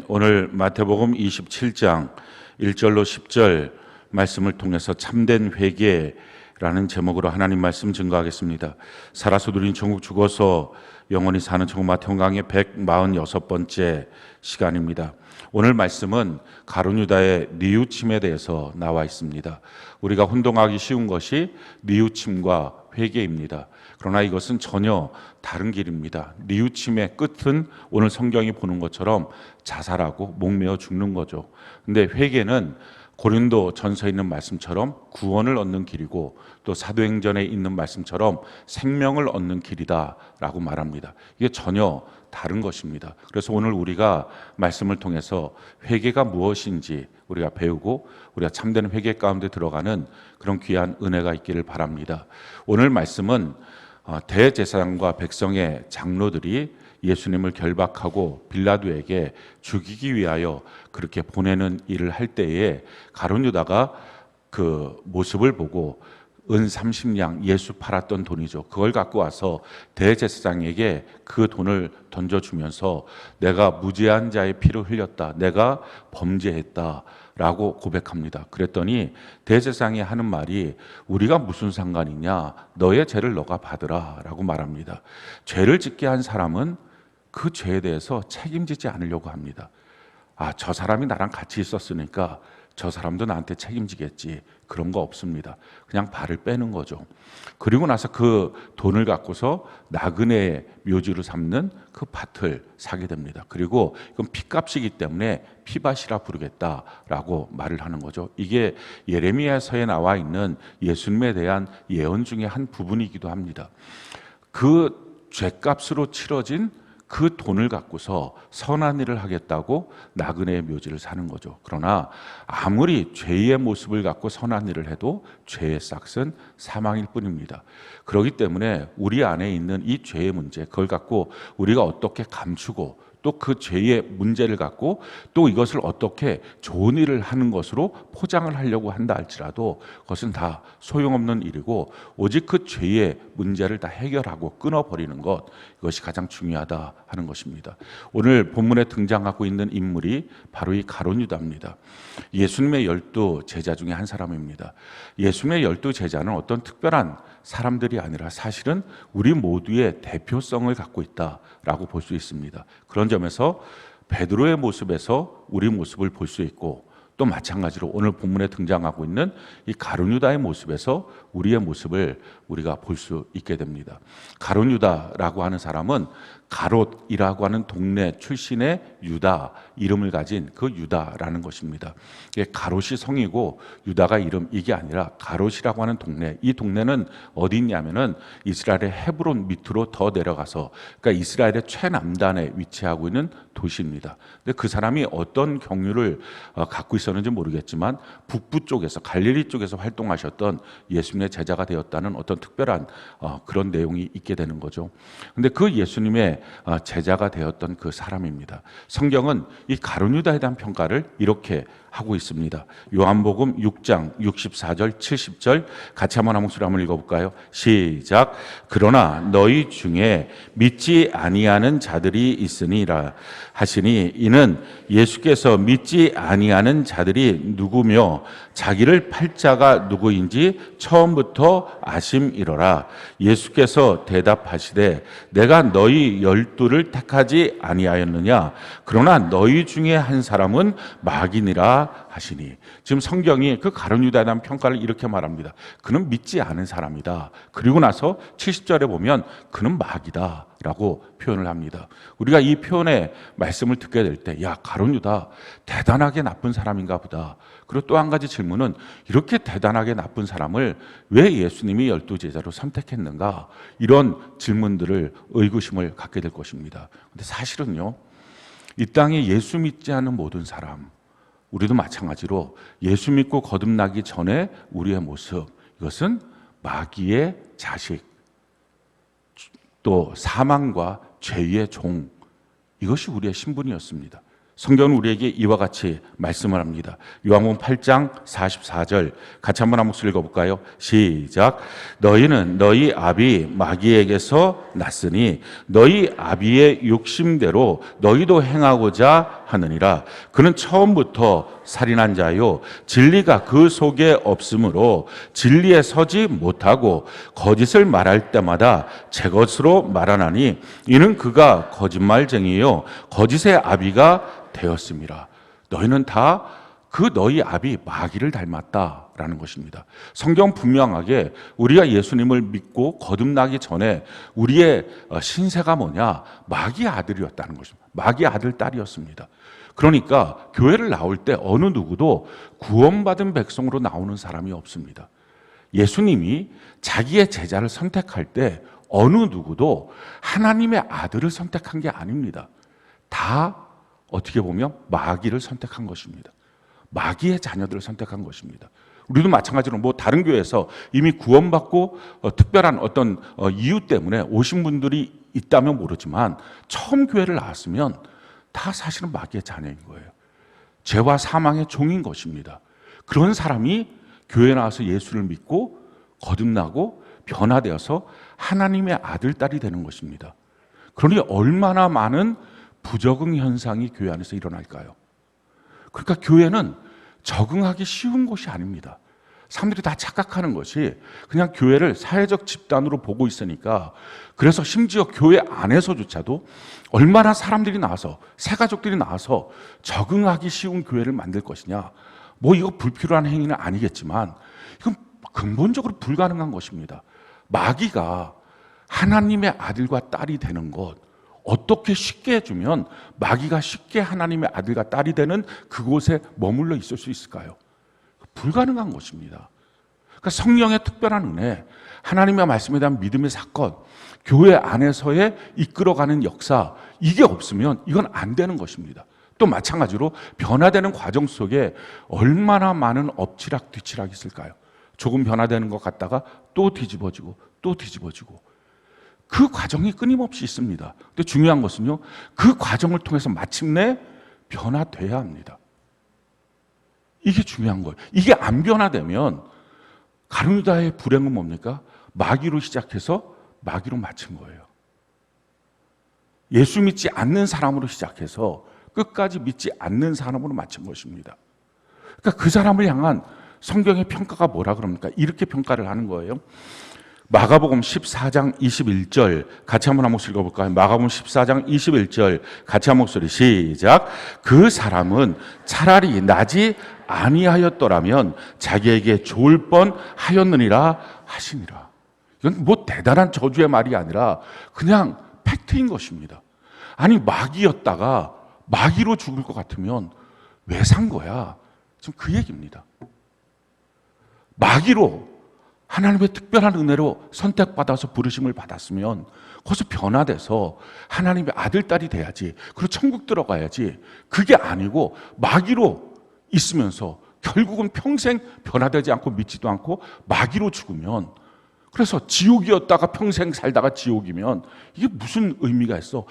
오늘 마태복음 27장 1절로 10절 말씀을 통해서 참된 회개라는 제목으로 하나님 말씀 증거하겠습니다. 살아서 누린 천국, 죽어서 영원히 사는 천국, 마태복음 강의 146번째 시간입니다. 오늘 말씀은 가룟 유다의 뉘우침에 대해서 나와 있습니다. 우리가 혼동하기 쉬운 것이 뉘우침과 회개입니다. 그러나 이것은 전혀 다른 길입니다. 뉘우침의 끝은 오늘 성경이 보는 것처럼 자살하고 목매어 죽는 거죠. 근데 회개는 고린도 전서에 있는 말씀처럼 구원을 얻는 길이고, 또 사도행전에 있는 말씀처럼 생명을 얻는 길이다라고 말합니다. 이게 전혀 다른 것입니다. 그래서 오늘 우리가 말씀을 통해서 회개가 무엇인지 우리가 배우고 우리가 참된 회개 가운데 들어가는 그런 귀한 은혜가 있기를 바랍니다. 오늘 말씀은 대제사장과 백성의 장로들이 예수님을 결박하고 빌라도에게 죽이기 위하여 그렇게 보내는 일을 할 때에 가룟 유다가 그 모습을 보고 은 30냥, 예수 팔았던 돈이죠, 그걸 갖고 와서 대제사장에게 그 돈을 던져주면서 내가 무죄한 자의 피를 흘렸다, 내가 범죄했다 라고 고백합니다. 그랬더니 대제사장이 하는 말이 우리가 무슨 상관이냐, 너의 죄를 너가 받으라 라고 말합니다. 죄를 짓게 한 사람은 그 죄에 대해서 책임지지 않으려고 합니다. 저 사람이 나랑 같이 있었으니까 저 사람도 나한테 책임지겠지, 그런 거 없습니다. 그냥 발을 빼는 거죠. 그리고 나서 그 돈을 갖고서 나그네의 묘지로 삼는 그 밭을 사게 됩니다. 그리고 이건 핏값이기 때문에 피밭이라 부르겠다라고 말을 하는 거죠. 이게 예레미야서에 나와 있는 예수님에 대한 예언 중에 한 부분이기도 합니다. 그 죄값으로 치러진 그 돈을 갖고서 선한 일을 하겠다고 나그네의 묘지를 사는 거죠. 그러나 아무리 죄의 모습을 갖고 선한 일을 해도 죄의 싹은 사망일 뿐입니다. 그렇기 때문에 우리 안에 있는 이 죄의 문제, 그걸 갖고 우리가 어떻게 감추고 또 그 죄의 문제를 갖고 또 이것을 어떻게 좋은 일을 하는 것으로 포장을 하려고 한다 할지라도 그것은 다 소용없는 일이고, 오직 그 죄의 문제를 다 해결하고 끊어버리는 것, 이것이 가장 중요하다 하는 것입니다. 오늘 본문에 등장하고 있는 인물이 바로 이 가룟 유다입니다. 예수님의 12 제자 중에 한 사람입니다. 예수님의 12 제자는 어떤 특별한 사람들이 아니라 사실은 우리 모두의 대표성을 갖고 있다라고 볼 수 있습니다. 그런 점에서 베드로의 모습에서 우리 모습을 볼 수 있고, 또 마찬가지로 오늘 본문에 등장하고 있는 이 가룟 유다의 모습에서 우리의 모습을 우리가 볼 수 있게 됩니다. 가룟 유다라고 하는 사람은 가롯이라고 하는 동네 출신의 유다, 이름을 가진 그 유다라는 것입니다. 이게 가롯이 성이고 유다가 이름, 이게 아니라 가롯이라고 하는 동네, 이 동네는 어디 있냐면은 이스라엘의 헤브론 밑으로 더 내려가서, 그러니까 이스라엘의 최남단에 위치하고 있는 도시입니다. 근데 그 사람이 어떤 경륜을 갖고 있었는지 모르겠지만 북부 쪽에서, 갈릴리 쪽에서 활동하셨던 예수님의 제자가 되었다는 어떤 특별한 그런 내용이 있게 되는 거죠. 근데 그 예수님의 제자가 되었던 그 사람입니다. 성경은 이 가룟 유다에 대한 평가를 이렇게 하고 있습니다. 요한복음 6장 64절 70절 같이 한번 한 목소리 한번 읽어볼까요? 시작. 그러나 너희 중에 믿지 아니하는 자들이 있으니라 하시니, 이는 예수께서 믿지 아니하는 자들이 누구며 자기를 팔 자가 누구인지 처음부터 아심이로라. 예수께서 대답하시되 내가 너희 12를 택하지 아니하였느냐, 그러나 너희 중에 한 사람은 마귀니라 하시니. 지금 성경이 그 가룟 유다에 대한 평가를 이렇게 말합니다. 그는 믿지 않은 사람이다. 그리고 나서 70절에 보면 그는 마귀다 라고 표현을 합니다. 우리가 이 표현의 말씀을 듣게 될 때, 야, 가룟 유다 대단하게 나쁜 사람인가 보다. 그리고 또 한 가지 질문은, 이렇게 대단하게 나쁜 사람을 왜 예수님이 12 제자로 선택했는가, 이런 질문들을, 의구심을 갖게 될 것입니다. 근데 사실은요, 이 땅에 예수 믿지 않는 모든 사람, 우리도 마찬가지로 예수 믿고 거듭나기 전에 우리의 모습, 이것은 마귀의 자식, 또 사망과 죄의 종, 이것이 우리의 신분이었습니다. 성경은 우리에게 이와 같이 말씀을 합니다. 요한복음 8장 44절 같이 한번 한 목소리 읽어볼까요? 시작. 너희는 너희 아비 마귀에게서 났으니 너희 아비의 욕심대로 너희도 행하고자 하느니라. 그는 처음부터 살인한 자요 진리가 그 속에 없으므로 진리에 서지 못하고 거짓을 말할 때마다 제 것으로 말하나니 이는 그가 거짓말쟁이요 거짓의 아비가 되었습니다. 너희는 다 그 너희 아비 마귀를 닮았다라는 것입니다. 성경 분명하게 우리가 예수님을 믿고 거듭나기 전에 우리의 신세가 뭐냐? 마귀의 아들이었다는 것입니다. 마귀의 아들 딸이었습니다. 그러니까 교회를 나올 때 어느 누구도 구원받은 백성으로 나오는 사람이 없습니다. 예수님이 자기의 제자를 선택할 때 어느 누구도 하나님의 아들을 선택한 게 아닙니다. 다 어떻게 보면 마귀를 선택한 것입니다. 마귀의 자녀들을 선택한 것입니다. 우리도 마찬가지로 뭐 다른 교회에서 이미 구원받고 특별한 어떤 이유 때문에 오신 분들이 있다면 모르지만 처음 교회를 나왔으면 다 사실은 마귀의 자녀인 거예요. 죄와 사망의 종인 것입니다. 그런 사람이 교회에 나와서 예수를 믿고 거듭나고 변화되어서 하나님의 아들, 딸이 되는 것입니다. 그러니 얼마나 많은 부적응 현상이 교회 안에서 일어날까요? 그러니까 교회는 적응하기 쉬운 곳이 아닙니다. 사람들이 다 착각하는 것이 그냥 교회를 사회적 집단으로 보고 있으니까 그래서 심지어 교회 안에서조차도 얼마나 사람들이 나와서 새가족들이 나와서 적응하기 쉬운 교회를 만들 것이냐. 뭐 이거 불필요한 행위는 아니겠지만 이건 근본적으로 불가능한 것입니다. 마귀가 하나님의 아들과 딸이 되는 것 어떻게 쉽게 해주면 마귀가 쉽게 하나님의 아들과 딸이 되는 그곳에 머물러 있을 수 있을까요? 불가능한 것입니다. 그러니까 성령의 특별한 은혜, 하나님의 말씀에 대한 믿음의 사건, 교회 안에서의 이끌어가는 역사, 이게 없으면 이건 안 되는 것입니다. 또 마찬가지로 변화되는 과정 속에 얼마나 많은 엎치락 뒤치락이 있을까요? 조금 변화되는 것 같다가 또 뒤집어지고 또 뒤집어지고 그 과정이 끊임없이 있습니다. 근데 중요한 것은요, 그 과정을 통해서 마침내 변화돼야 합니다. 이게 중요한 거예요. 이게 안 변화되면 가룟유다의 불행은 뭡니까? 마귀로 시작해서 마귀로 마친 거예요. 예수 믿지 않는 사람으로 시작해서 끝까지 믿지 않는 사람으로 마친 것입니다. 그러니까 그 사람을 향한 성경의 평가가 뭐라 그럽니까? 이렇게 평가를 하는 거예요. 마가복음 14장 21절 같이 한번 한 목소리 읽어볼까요? 마가복음 14장 21절 같이 한 목소리 시작. 그 사람은 차라리 나지 아니하였더라면 자기에게 좋을 뻔하였느니라 하시니라. 이건 뭐 대단한 저주의 말이 아니라 그냥 팩트인 것입니다. 아니 마귀였다가 마귀로 죽을 것 같으면 왜 산 거야? 지금 그 얘기입니다. 마귀로 하나님의 특별한 은혜로 선택받아서 부르심을 받았으면 거기서 변화돼서 하나님의 아들, 딸이 돼야지. 그리고 천국 들어가야지. 그게 아니고 마귀로 있으면서 결국은 평생 변화되지 않고 믿지도 않고 마귀로 죽으면 그래서 지옥이었다가 평생 살다가 지옥이면 이게 무슨 의미가 있어?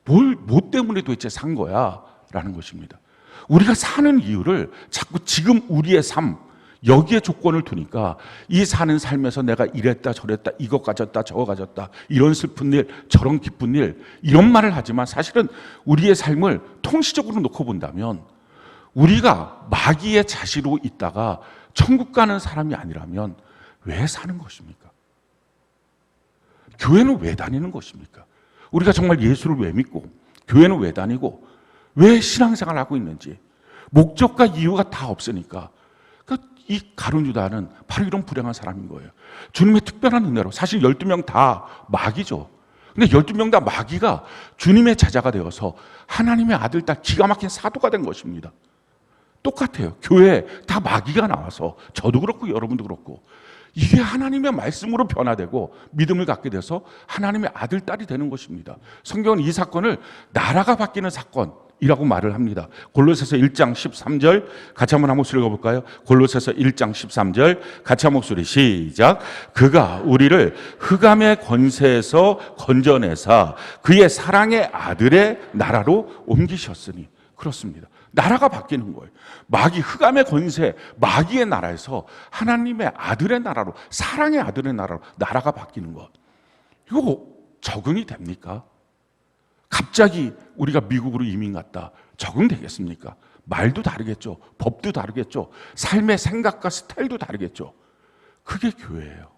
뭐 때문에 도대체 산 거야? 라는 것입니다. 우리가 사는 이유를 자꾸 지금 우리의 삶 여기에 조건을 두니까 이 사는 삶에서 내가 이랬다 저랬다 이거 가졌다 저거 가졌다 이런 슬픈 일 저런 기쁜 일 이런 말을 하지만 사실은 우리의 삶을 통시적으로 놓고 본다면 우리가 마귀의 자시로 있다가 천국 가는 사람이 아니라면 왜 사는 것입니까? 교회는 왜 다니는 것입니까? 우리가 정말 예수를 왜 믿고 교회는 왜 다니고 왜 신앙생활을 하고 있는지 목적과 이유가 다 없으니까 이 가룟유다는 바로 이런 불행한 사람인 거예요. 주님의 특별한 은혜로 사실 12명 다 마귀죠. 근데 12명 다 마귀가 주님의 제자가 되어서 하나님의 아들, 딸 기가 막힌 사도가 된 것입니다. 똑같아요. 교회에 다 마귀가 나와서 저도 그렇고 여러분도 그렇고 이게 하나님의 말씀으로 변화되고 믿음을 갖게 돼서 하나님의 아들, 딸이 되는 것입니다. 성경은 이 사건을 나라가 바뀌는 사건이라고 말을 합니다. 골로새서 1장 13절 같이 한번 한 목소리 읽어볼까요? 골로새서 1장 13절 같이 한 목소리 시작. 그가 우리를 흑암의 권세에서 건져내사 그의 사랑의 아들의 나라로 옮기셨으니 그렇습니다. 나라가 바뀌는 거예요. 마귀, 흑암의 권세, 마귀의 나라에서 하나님의 아들의 나라로, 사랑의 아들의 나라로 나라가 바뀌는 것. 이거 적응이 됩니까? 갑자기 우리가 미국으로 이민 갔다. 적응되겠습니까? 말도 다르겠죠. 법도 다르겠죠. 삶의 생각과 스타일도 다르겠죠. 그게 교회예요.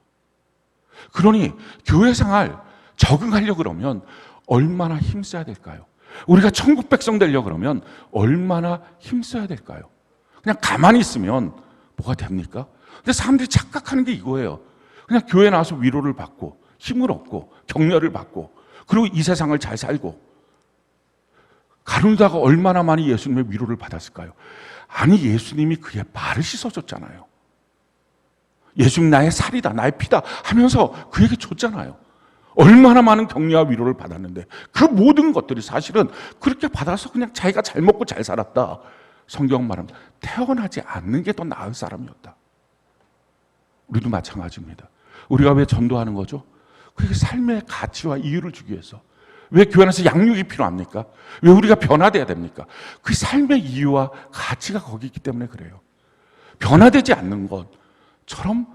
그러니 교회 생활 적응하려고 그러면 얼마나 힘써야 될까요? 우리가 천국 백성 되려고 그러면 얼마나 힘써야 될까요? 그냥 가만히 있으면 뭐가 됩니까? 근데 사람들이 착각하는 게 이거예요. 그냥 교회 나와서 위로를 받고 힘을 얻고 격려를 받고 그리고 이 세상을 잘 살고 가누다가 얼마나 많이 예수님의 위로를 받았을까요? 아니, 예수님이 그의 발을 씻어줬잖아요. 예수님 나의 살이다, 나의 피다 하면서 그에게 줬잖아요. 얼마나 많은 격려와 위로를 받았는데 그 모든 것들이 사실은 그렇게 받아서 그냥 자기가 잘 먹고 잘 살았다. 성경 말합니다. 태어나지 않는 게 더 나을 사람이었다. 우리도 마찬가지입니다. 우리가 왜 전도하는 거죠? 그게 삶의 가치와 이유를 주기 위해서. 왜 교회 안에서 양육이 필요합니까? 왜 우리가 변화돼야 됩니까? 그 삶의 이유와 가치가 거기 있기 때문에 그래요. 변화되지 않는 것처럼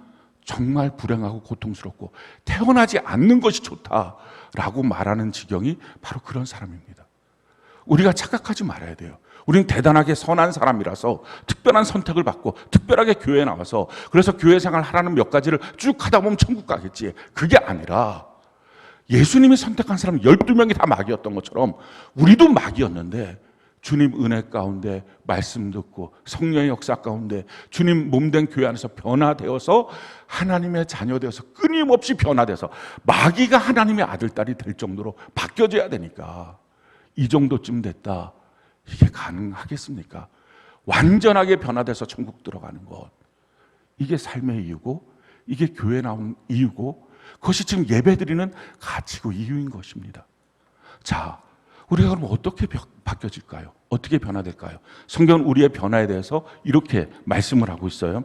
정말 불행하고 고통스럽고 태어나지 않는 것이 좋다라고 말하는 지경이 바로 그런 사람입니다. 우리가 착각하지 말아야 돼요. 우리는 대단하게 선한 사람이라서 특별한 선택을 받고 특별하게 교회에 나와서 그래서 교회 생활 하라는 몇 가지를 쭉 하다 보면 천국 가겠지. 그게 아니라 예수님이 선택한 사람 12명이 다 마귀였던 것처럼 우리도 마귀였는데 주님 은혜 가운데 말씀 듣고 성령의 역사 가운데 주님 몸된 교회 안에서 변화되어서 하나님의 자녀 되어서 끊임없이 변화돼서 마귀가 하나님의 아들, 딸이 될 정도로 바뀌어져야 되니까 이 정도쯤 됐다. 이게 가능하겠습니까? 완전하게 변화돼서 천국 들어가는 것. 이게 삶의 이유고 이게 교회 나온 이유고 그것이 지금 예배드리는 가치고 이유인 것입니다. 자, 우리가 그럼 어떻게 바뀌어질까요? 어떻게 변화될까요? 성경은 우리의 변화에 대해서 이렇게 말씀을 하고 있어요.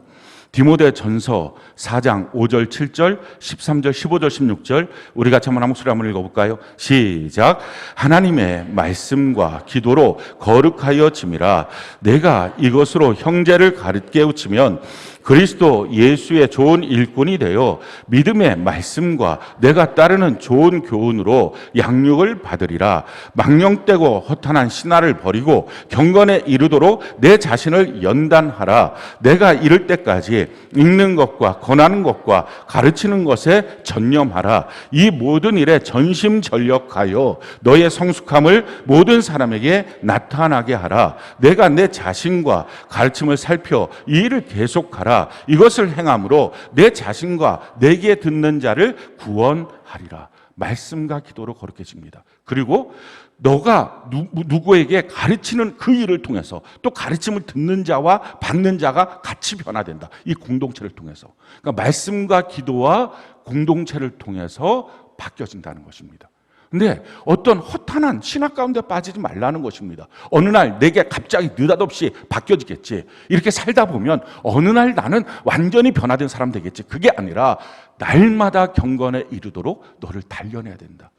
디모데전서 4장 5절, 7절, 13절, 15절, 16절 우리 같이 한번 한 목소리 한번 읽어볼까요? 시작. 하나님의 말씀과 기도로 거룩하여 짐이라 내가 이것으로 형제를 깨우치면 그리스도 예수의 좋은 일꾼이 되어 믿음의 말씀과 내가 따르는 좋은 교훈으로 양육을 받으리라. 망령되고 허탄한 신화를 버리고 경건에 이르도록 내 자신을 연단하라. 내가 이를 때까지 읽는 것과 권하는 것과 가르치는 것에 전념하라. 이 모든 일에 전심전력하여 너의 성숙함을 모든 사람에게 나타나게 하라. 내가 내 자신과 가르침을 살펴 이 일을 계속하라. 이것을 행함으로 내 자신과 내게 듣는 자를 구원하리라. 말씀과 기도로 거룩해집니다. 그리고 너가 누구에게 가르치는 그 일을 통해서 또 가르침을 듣는 자와 받는 자가 같이 변화된다. 이 공동체를 통해서. 그러니까 말씀과 기도와 공동체를 통해서 바뀌어진다는 것입니다. 근데 어떤 허탄한 신학 가운데 빠지지 말라는 것입니다. 어느 날 내게 갑자기 느닷없이 바뀌어지겠지. 이렇게 살다 보면 어느 날 나는 완전히 변화된 사람 되겠지. 그게 아니라 날마다 경건에 이르도록 너를 단련해야 된다.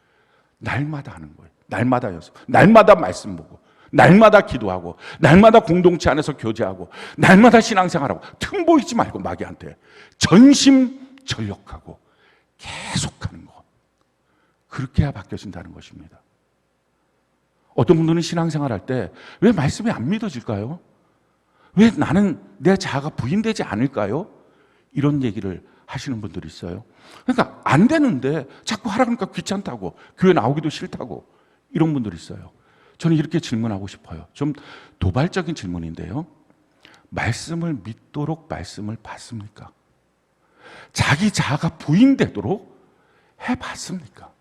날마다 하는 거예요. 날마다 연습. 날마다 말씀 보고. 날마다 기도하고. 날마다 공동체 안에서 교제하고. 날마다 신앙생활하고. 틈 보이지 말고 마귀한테. 전심전력하고 계속하는 거. 그렇게 해야 바뀌어진다는 것입니다. 어떤 분들은 신앙생활 할 때 왜 말씀이 안 믿어질까요? 왜 나는 내 자아가 부인되지 않을까요? 이런 얘기를 하시는 분들이 있어요. 그러니까 안 되는데 자꾸 하라 그러니까 귀찮다고 교회 나오기도 싫다고 이런 분들이 있어요. 저는 이렇게 질문하고 싶어요. 좀 도발적인 질문인데요. 말씀을 믿도록 말씀을 받습니까? 자기 자아가 부인되도록 해봤습니까?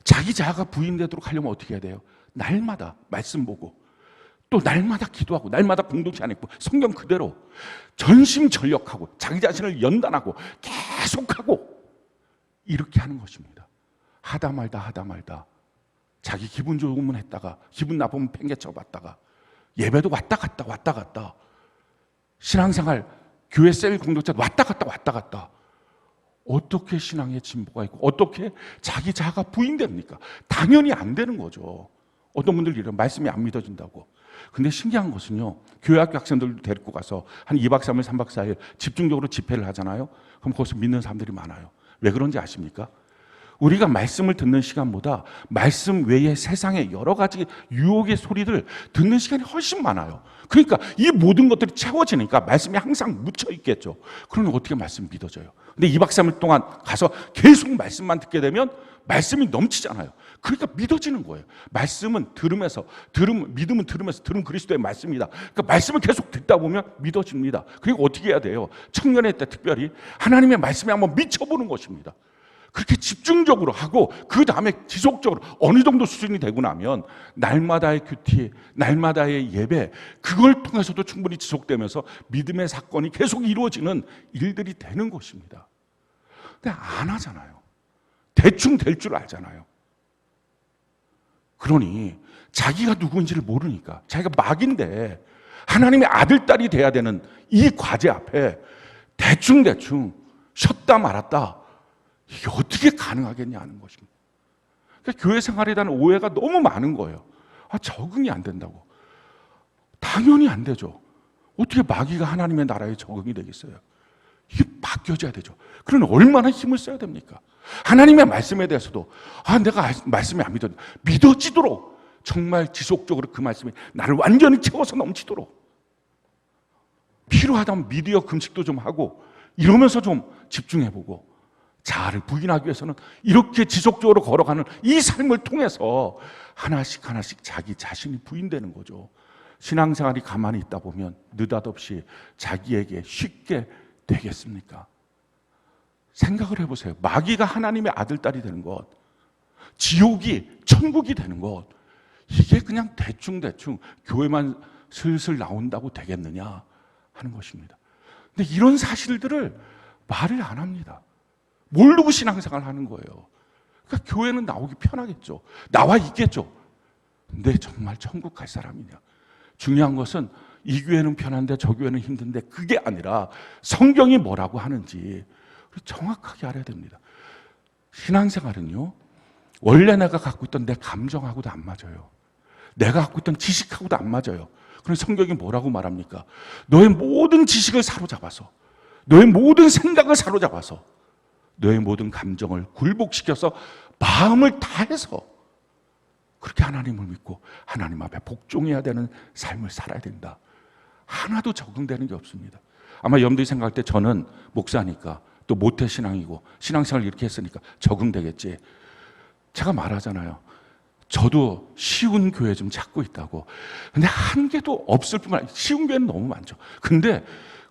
자기 자아가 부인되도록 하려면 어떻게 해야 돼요? 날마다 말씀 보고 또 날마다 기도하고 날마다 공동체 안에 있고 성경 그대로 전심전력하고 자기 자신을 연단하고 계속하고 이렇게 하는 것입니다. 하다 말다 자기 기분 좋으면 했다가 기분 나쁘면 팽개쳐 봤다가 예배도 왔다 갔다 신앙생활 교회 셀 공동체 왔다 갔다 어떻게 신앙의 진보가 있고 어떻게 자기 자아가 부인됩니까? 당연히 안 되는 거죠. 어떤 분들 이래요. 말씀이 안 믿어진다고. 근데 신기한 것은요, 교회학교 학생들도 데리고 가서 한 2박 3일, 3박 4일 집중적으로 집회를 하잖아요. 그럼 거기서 믿는 사람들이 많아요. 왜 그런지 아십니까? 우리가 말씀을 듣는 시간보다 말씀 외에 세상의 여러 가지 유혹의 소리들 듣는 시간이 훨씬 많아요. 그러니까 이 모든 것들이 채워지니까 말씀이 항상 묻혀 있겠죠. 그러면 어떻게 말씀이 믿어져요? 근데 2박 3일 동안 가서 계속 말씀만 듣게 되면 말씀이 넘치잖아요. 그러니까 믿어지는 거예요. 말씀은 믿음은 들으면서 들은 그리스도의 말씀이다. 그러니까 말씀을 계속 듣다 보면 믿어집니다. 그리고 어떻게 해야 돼요? 청년회 때 특별히 하나님의 말씀에 한번 미쳐보는 것입니다. 그렇게 집중적으로 하고 그 다음에 지속적으로 어느 정도 수준이 되고 나면 날마다의 큐티, 날마다의 예배, 그걸 통해서도 충분히 지속되면서 믿음의 사건이 계속 이루어지는 일들이 되는 것입니다. 근데 안 하잖아요. 대충 될 줄 알잖아요. 그러니 자기가 누구인지를 모르니까, 자기가 막인데 하나님의 아들, 딸이 돼야 되는 이 과제 앞에 대충 쉬었다 말았다, 이게 어떻게 가능하겠냐는 것입니다. 그러니까 교회 생활에 대한 오해가 너무 많은 거예요. 적응이 안 된다고. 당연히 안 되죠. 어떻게 마귀가 하나님의 나라에 적응이 되겠어요? 이게 바뀌어져야 되죠. 그러면 얼마나 힘을 써야 됩니까? 하나님의 말씀에 대해서도 내가 말씀이 안 믿어지도록 정말 지속적으로 그 말씀이 나를 완전히 채워서 넘치도록, 필요하다면 미디어 금식도 좀 하고 이러면서 좀 집중해보고, 자아를 부인하기 위해서는 이렇게 지속적으로 걸어가는 이 삶을 통해서 하나씩 자기 자신이 부인되는 거죠. 신앙생활이 가만히 있다 보면 느닷없이 자기에게 쉽게 되겠습니까? 생각을 해보세요. 마귀가 하나님의 아들, 딸이 되는 것, 지옥이 천국이 되는 것, 이게 그냥 대충 교회만 슬슬 나온다고 되겠느냐 하는 것입니다. 근데 이런 사실들을 말을 안 합니다. 모르고 신앙생활을 하는 거예요. 그러니까 교회는 나오기 편하겠죠. 나와 있겠죠. 근데 정말 천국 갈 사람이냐? 중요한 것은 이 교회는 편한데 저 교회는 힘든데, 그게 아니라 성경이 뭐라고 하는지 정확하게 알아야 됩니다. 신앙생활은요, 원래 내가 갖고 있던 내 감정하고도 안 맞아요. 내가 갖고 있던 지식하고도 안 맞아요. 그럼 성경이 뭐라고 말합니까? 너의 모든 지식을 사로잡아서, 너의 모든 생각을 사로잡아서, 너의 모든 감정을 굴복시켜서 마음을 다해서 그렇게 하나님을 믿고 하나님 앞에 복종해야 되는 삶을 살아야 된다. 하나도 적응되는 게 없습니다. 아마 여러분들이 생각할 때 저는 목사니까, 또 모태신앙이고 신앙생활을 이렇게 했으니까 적응되겠지. 제가 말하잖아요. 저도 쉬운 교회 좀 찾고 있다고. 근데 한 개도 없을 뿐만 아니라, 쉬운 교회는 너무 많죠. 근데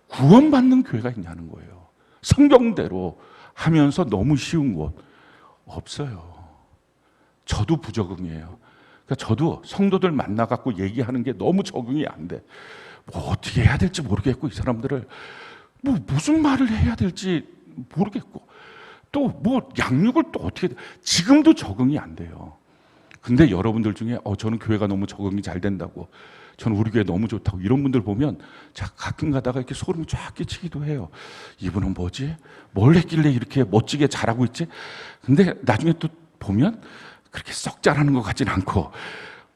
구원받는 교회가 있냐는 거예요. 성경대로 하면서 너무 쉬운 곳 없어요. 저도 부적응이에요. 그러니까 저도 성도들 만나갖고 얘기하는 게 너무 적응이 안 돼. 뭐 어떻게 해야 될지 모르겠고, 이 사람들을 무슨 말을 해야 될지 모르겠고, 또 뭐 양육을 또 어떻게, 지금도 적응이 안 돼요. 근데 여러분들 중에 저는 교회가 너무 적응이 잘 된다고, 저는 우리 교회 너무 좋다고, 이런 분들 보면 가끔 가다가 이렇게 소름이 쫙 끼치기도 해요. 이분은 뭐지? 뭘 했길래 이렇게 멋지게 잘하고 있지? 근데 나중에 또 보면 그렇게 썩 잘하는 것 같진 않고,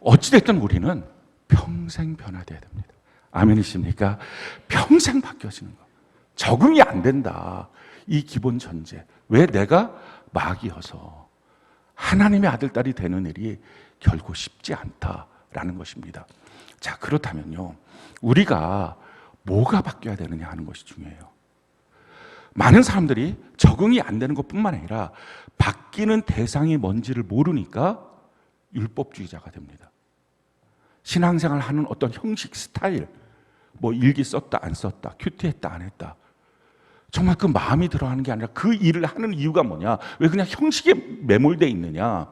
어찌됐든 우리는 평생 변화돼야 됩니다. 아멘이십니까? 평생 바뀌어지는 거. 적응이 안 된다. 이 기본 전제. 왜? 내가 마귀여서 하나님의 아들, 딸이 되는 일이 결코 쉽지 않다라는 것입니다. 자, 그렇다면요, 우리가 뭐가 바뀌어야 되느냐 하는 것이 중요해요. 많은 사람들이 적응이 안 되는 것뿐만 아니라 바뀌는 대상이 뭔지를 모르니까 율법주의자가 됩니다. 신앙생활 하는 어떤 형식, 스타일, 뭐 일기 썼다 안 썼다, 큐티했다 안 했다, 정말 그 마음이 들어가는 게 아니라 그 일을 하는 이유가 뭐냐? 왜 그냥 형식에 매몰되어 있느냐?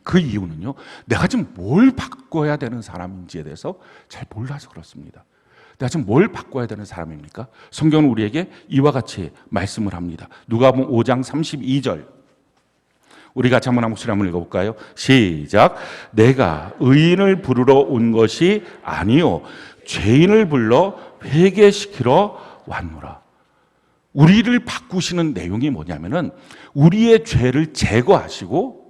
그 이유는요, 내가 지금 뭘 바꿔야 되는 사람인지에 대해서 잘 몰라서 그렇습니다. 내가 지금 뭘 바꿔야 되는 사람입니까? 성경은 우리에게 이와 같이 말씀을 합니다. 누가복음 5장 32절, 우리 같이 한번 목소리 한번 읽어볼까요? 시작. 내가 의인을 부르러 온 것이 아니요 죄인을 불러 회개시키러 왔노라. 우리를 바꾸시는 내용이 뭐냐면은 우리의 죄를 제거하시고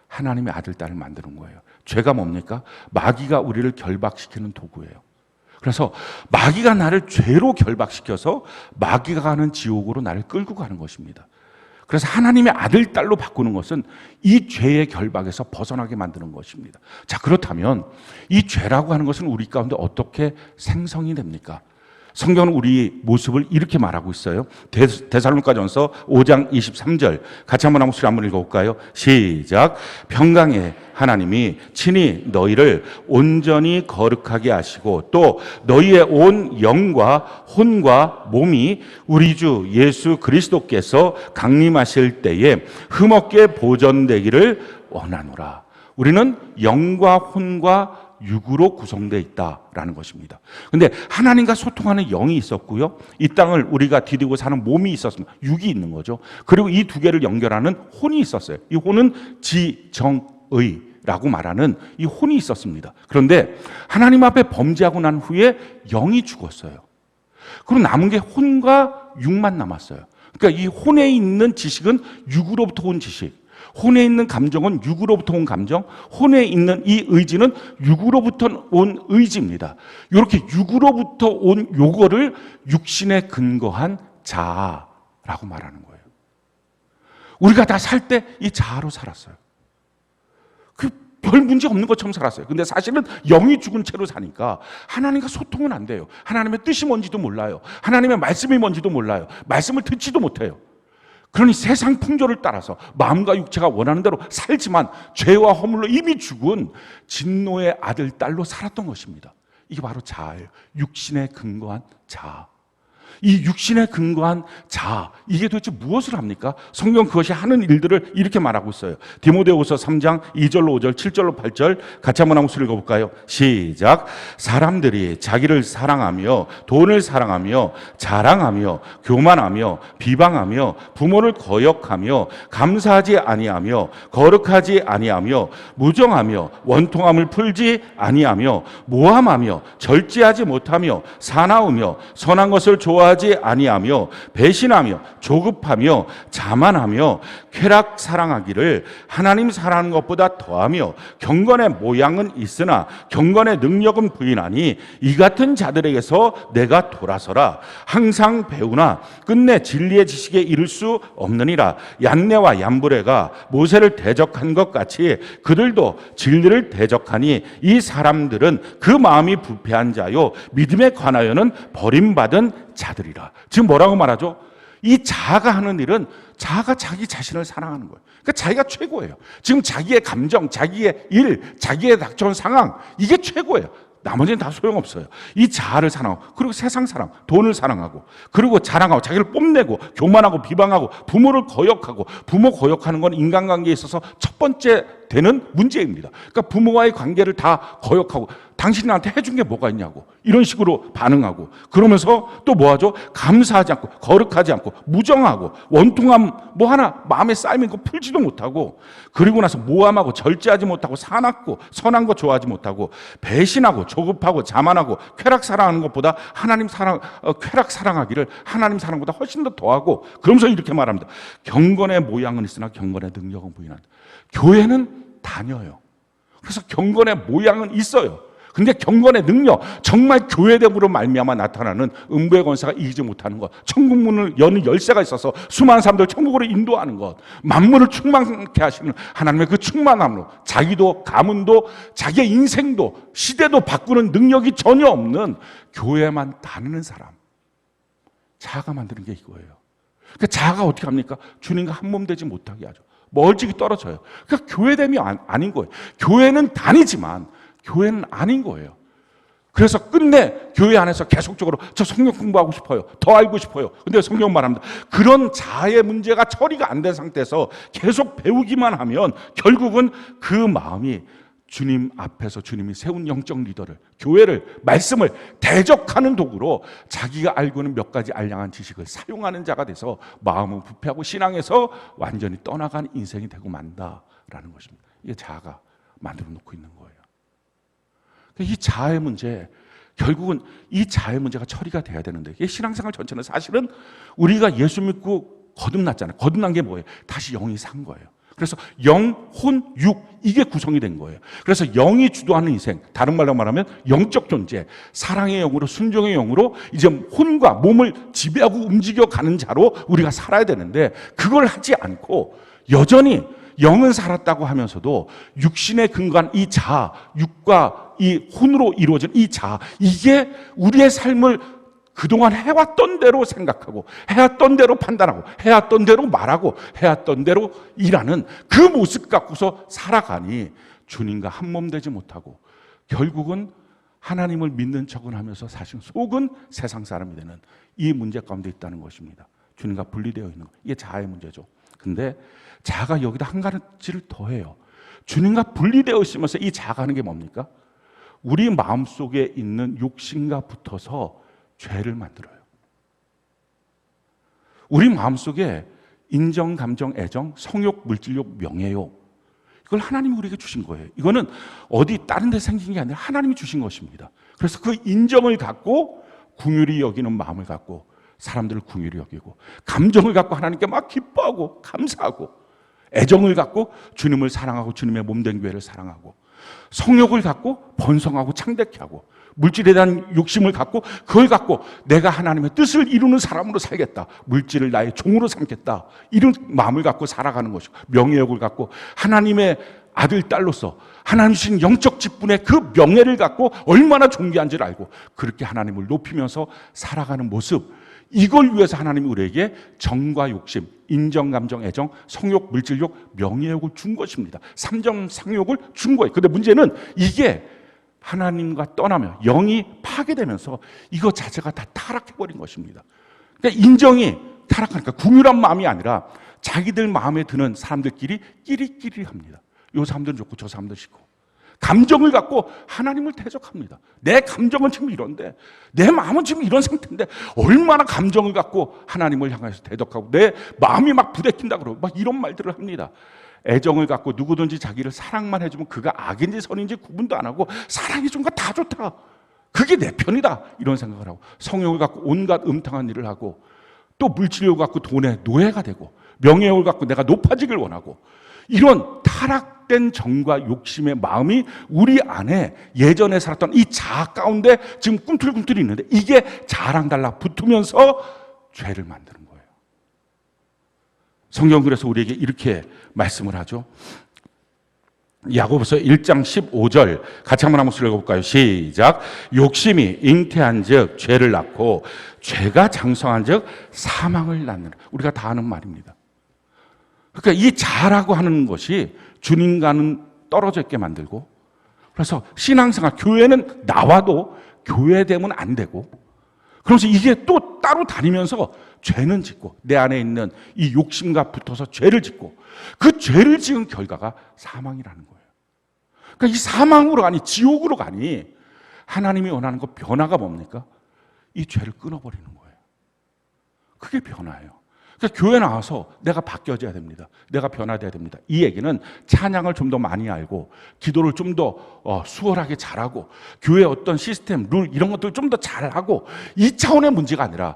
하나님의 아들, 딸을 만드는 거예요. 죄가 뭡니까? 마귀가 우리를 결박시키는 도구예요. 그래서 마귀가 나를 죄로 결박시켜서 마귀가 가는 지옥으로 나를 끌고 가는 것입니다. 그래서 하나님의 아들, 딸로 바꾸는 것은 이 죄의 결박에서 벗어나게 만드는 것입니다. 자, 그렇다면 이 죄라고 하는 것은 우리 가운데 어떻게 생성이 됩니까? 성경은 우리 모습을 이렇게 말하고 있어요. 데살로니가전서 5장 23절 같이 한번 목소리 한번 읽어볼까요? 시작. 평강의 하나님이 친히 너희를 온전히 거룩하게 하시고 또 너희의 온 영과 혼과 몸이 우리 주 예수 그리스도께서 강림하실 때에 흠없게 보존되기를 원하노라. 우리는 영과 혼과 육으로 구성되어 있다라는 것입니다. 그런데 하나님과 소통하는 영이 있었고요. 이 땅을 우리가 디디고 사는 몸이 있었습니다. 육이 있는 거죠. 그리고 이 두 개를 연결하는 혼이 있었어요. 이 혼은 지정의라고 말하는 이 혼이 있었습니다. 그런데 하나님 앞에 범죄하고 난 후에 영이 죽었어요. 그리고 남은 게 혼과 육만 남았어요. 그러니까 이 혼에 있는 지식은 육으로부터 온 지식, 혼에 있는 감정은 육으로부터 온 감정, 혼에 있는 이 의지는 육으로부터 온 의지입니다. 이렇게 육으로부터 온 요거를 육신에 근거한 자아라고 말하는 거예요. 우리가 다 살 때 이 자아로 살았어요. 별 문제 없는 것처럼 살았어요. 근데 사실은 영이 죽은 채로 사니까 하나님과 소통은 안 돼요. 하나님의 뜻이 뭔지도 몰라요. 하나님의 말씀이 뭔지도 몰라요. 말씀을 듣지도 못해요. 그러니 세상 풍조를 따라서 마음과 육체가 원하는 대로 살지만 죄와 허물로 이미 죽은 진노의 아들, 딸로 살았던 것입니다. 이게 바로 자아예요. 육신에 근거한 자아. 이 육신에 근거한 자아, 이게 도대체 무엇을 합니까? 성경 그것이 하는 일들을 이렇게 말하고 있어요. 디모데후서 3장 2절로 5절, 7절로 8절 같이 한번 한번 읽어볼까요? 시작. 사람들이 자기를 사랑하며 돈을 사랑하며 자랑하며 교만하며 비방하며 부모를 거역하며 감사하지 아니하며 거룩하지 아니하며 무정하며 원통함을 풀지 아니하며 모함하며 절제하지 못하며 사나우며 선한 것을 좋아하지 아니하며 배신하며 조급하며 자만하며 쾌락 사랑하기를 하나님 사랑하는 것보다 더하며 경건의 모양은 있으나 경건의 능력은 부인하니 이 같은 자들에게서 내가 돌아서라. 항상 배우나 끝내 진리의 지식에 이를 수 없느니라. 얀네와 얀브레가 모세를 대적한 것 같이 그들도 진리를 대적하니 이 사람들은 그 마음이 부패한 자요 믿음에 관하여는 버림받은 자들이라. 지금 뭐라고 말하죠? 이 자아가 하는 일은 자아가 자기 자신을 사랑하는 거예요. 그러니까 자기가 최고예요. 지금 자기의 감정, 자기의 일, 자기의 닥쳐온 상황, 이게 최고예요. 나머지는 다 소용없어요. 이 자아를 사랑하고, 그리고 세상 사랑, 돈을 사랑하고, 그리고 자랑하고, 자기를 뽐내고, 교만하고, 비방하고, 부모를 거역하고, 부모 거역하는 건 인간관계에 있어서 첫 번째 되는 문제입니다. 그러니까 부모와의 관계를 다 거역하고, 당신이 나한테 해준 게 뭐가 있냐고, 이런 식으로 반응하고, 그러면서 또 뭐하죠? 감사하지 않고, 거룩하지 않고, 무정하고, 원통함 뭐 하나 마음에 쌓이는 거 풀지도 못하고, 그리고 나서 모함하고, 절제하지 못하고, 사납고, 선한 거 좋아하지 못하고, 배신하고, 조급하고, 자만하고, 쾌락 사랑하는 것보다 하나님 사랑, 쾌락 사랑하기를 하나님 사랑보다 훨씬 더 더하고, 그러면서 이렇게 말합니다. 경건의 모양은 있으나 경건의 능력은 부인한다. 교회는 다녀요. 그래서 경건의 모양은 있어요. 근데 경건의 능력, 정말 교회됨으로 말미암아 나타나는 음부의 권세가 이기지 못하는 것, 천국 문을 여는 열쇠가 있어서 수많은 사람들을 천국으로 인도하는 것, 만물을 충만케 하시는 하나님의 그 충만함으로 자기도 가문도 자기의 인생도 시대도 바꾸는 능력이 전혀 없는 교회만 다니는 사람, 자아가 만드는 게 이거예요. 그러니까 자아가 어떻게 합니까? 주님과 한 몸 되지 못하게 하죠. 멀찍이 떨어져요. 그러니까 교회됨이 아닌 거예요. 교회는 다니지만 교회는 아닌 거예요. 그래서 끝내 교회 안에서 계속적으로 저 성경 공부하고 싶어요. 더 알고 싶어요. 근데 성경 말합니다. 그런 자아의 문제가 처리가 안 된 상태에서 계속 배우기만 하면 결국은 그 마음이 주님 앞에서 주님이 세운 영적 리더를, 교회를, 말씀을 대적하는 도구로 자기가 알고 있는 몇 가지 알량한 지식을 사용하는 자가 돼서 마음은 부패하고 신앙에서 완전히 떠나간 인생이 되고 만다라는 것입니다. 이게 자아가 만들어 놓고 있는 거예요. 이 자아의 문제, 결국은 이 자아의 문제가 처리가 돼야 되는데, 이 신앙생활 전체는 사실은 우리가 예수 믿고 거듭났잖아요. 거듭난 게 뭐예요? 다시 영이 산 거예요. 그래서 영, 혼, 육 이게 구성이 된 거예요. 그래서 영이 주도하는 인생, 다른 말로 말하면 영적 존재, 사랑의 영으로 순종의 영으로 이제 혼과 몸을 지배하고 움직여가는 자로 우리가 살아야 되는데 그걸 하지 않고 여전히 영은 살았다고 하면서도 육신에 근거한 이 자아, 육과 이 혼으로 이루어진 이 자아, 이게 우리의 삶을 그동안 해왔던 대로 생각하고 해왔던 대로 판단하고 해왔던 대로 말하고 해왔던 대로 일하는 그 모습 갖고서 살아가니 주님과 한 몸 되지 못하고 결국은 하나님을 믿는 척은 하면서 사실 속은 세상 사람이 되는 이 문제 가운데 있다는 것입니다. 주님과 분리되어 있는 것. 이게 자아의 문제죠. 근데 자아가 여기다 한 가지를 더해요. 주님과 분리되어 있으면서 이 자아가 하는 게 뭡니까? 우리 마음속에 있는 욕심과 붙어서 죄를 만들어요. 우리 마음속에 인정, 감정, 애정, 성욕, 물질욕, 명예욕 이걸 하나님이 우리에게 주신 거예요. 이거는 어디 다른 데 생긴 게 아니라 하나님이 주신 것입니다. 그래서 그 인정을 갖고 긍휼히 여기는 마음을 갖고 사람들을 긍휼히 여기고 감정을 갖고 하나님께 막 기뻐하고 감사하고 애정을 갖고 주님을 사랑하고 주님의 몸된 교회를 사랑하고 성욕을 갖고 번성하고 창대케 하고 물질에 대한 욕심을 갖고 그걸 갖고 내가 하나님의 뜻을 이루는 사람으로 살겠다. 물질을 나의 종으로 삼겠다. 이런 마음을 갖고 살아가는 것이고 명예욕을 갖고 하나님의 아들, 딸로서 하나님 주신 영적 직분의 그 명예를 갖고 얼마나 존귀한지를 알고 그렇게 하나님을 높이면서 살아가는 모습 이걸 위해서 하나님이 우리에게 정과 욕심, 인정, 감정, 애정, 성욕, 물질욕, 명예욕을 준 것입니다. 삼정 상욕을 준 거예요. 근데 문제는 이게 하나님과 떠나며 영이 파괴되면서 이거 자체가 다 타락해버린 것입니다. 그러니까 인정이 타락하니까 긍휼한 마음이 아니라 자기들 마음에 드는 사람들끼리 끼리끼리 합니다. 요 사람들은 좋고 저 사람들은 싫고 감정을 갖고 하나님을 대적합니다. 내 감정은 지금 이런데 내 마음은 지금 이런 상태인데 얼마나 감정을 갖고 하나님을 향해서 대적하고 내 마음이 막 부대낀다 그러고 막 이런 말들을 합니다. 애정을 갖고 누구든지 자기를 사랑만 해주면 그가 악인지 선인지 구분도 안 하고 사랑해 준 거 다 좋다. 그게 내 편이다. 이런 생각을 하고 성욕을 갖고 온갖 음탕한 일을 하고 또 물질욕을 갖고 돈의 노예가 되고 명예욕을 갖고 내가 높아지길 원하고 이런 타락된 정과 욕심의 마음이 우리 안에 예전에 살았던 이 자아 가운데 지금 꿈틀꿈틀 있는데 이게 자아랑 달라붙으면서 죄를 만드는 거예요. 성경은 그래서 우리에게 이렇게 말씀을 하죠. 야고보서 1장 15절 같이 한번 읽어볼까요? 시작. 욕심이 잉태한 즉 죄를 낳고 죄가 장성한 즉 사망을 낳느라. 우리가 다 아는 말입니다. 그러니까 이 자아라고 하는 것이 주님과는 떨어져 있게 만들고 그래서 신앙생활, 교회는 나와도 교회되면 안 되고 그러면서 이게 또 따로 다니면서 죄는 짓고 내 안에 있는 이 욕심과 붙어서 죄를 짓고 그 죄를 지은 결과가 사망이라는 거예요. 그러니까 이 사망으로 가니 지옥으로 가니 하나님이 원하는 거 변화가 뭡니까? 이 죄를 끊어버리는 거예요. 그게 변화예요. 그러니까 교회 나와서 내가 바뀌어져야 됩니다. 내가 변화돼야 됩니다. 이 얘기는 찬양을 좀 더 많이 알고 기도를 좀 더 수월하게 잘하고 교회의 어떤 시스템, 룰 이런 것들을 좀 더 잘하고 이 차원의 문제가 아니라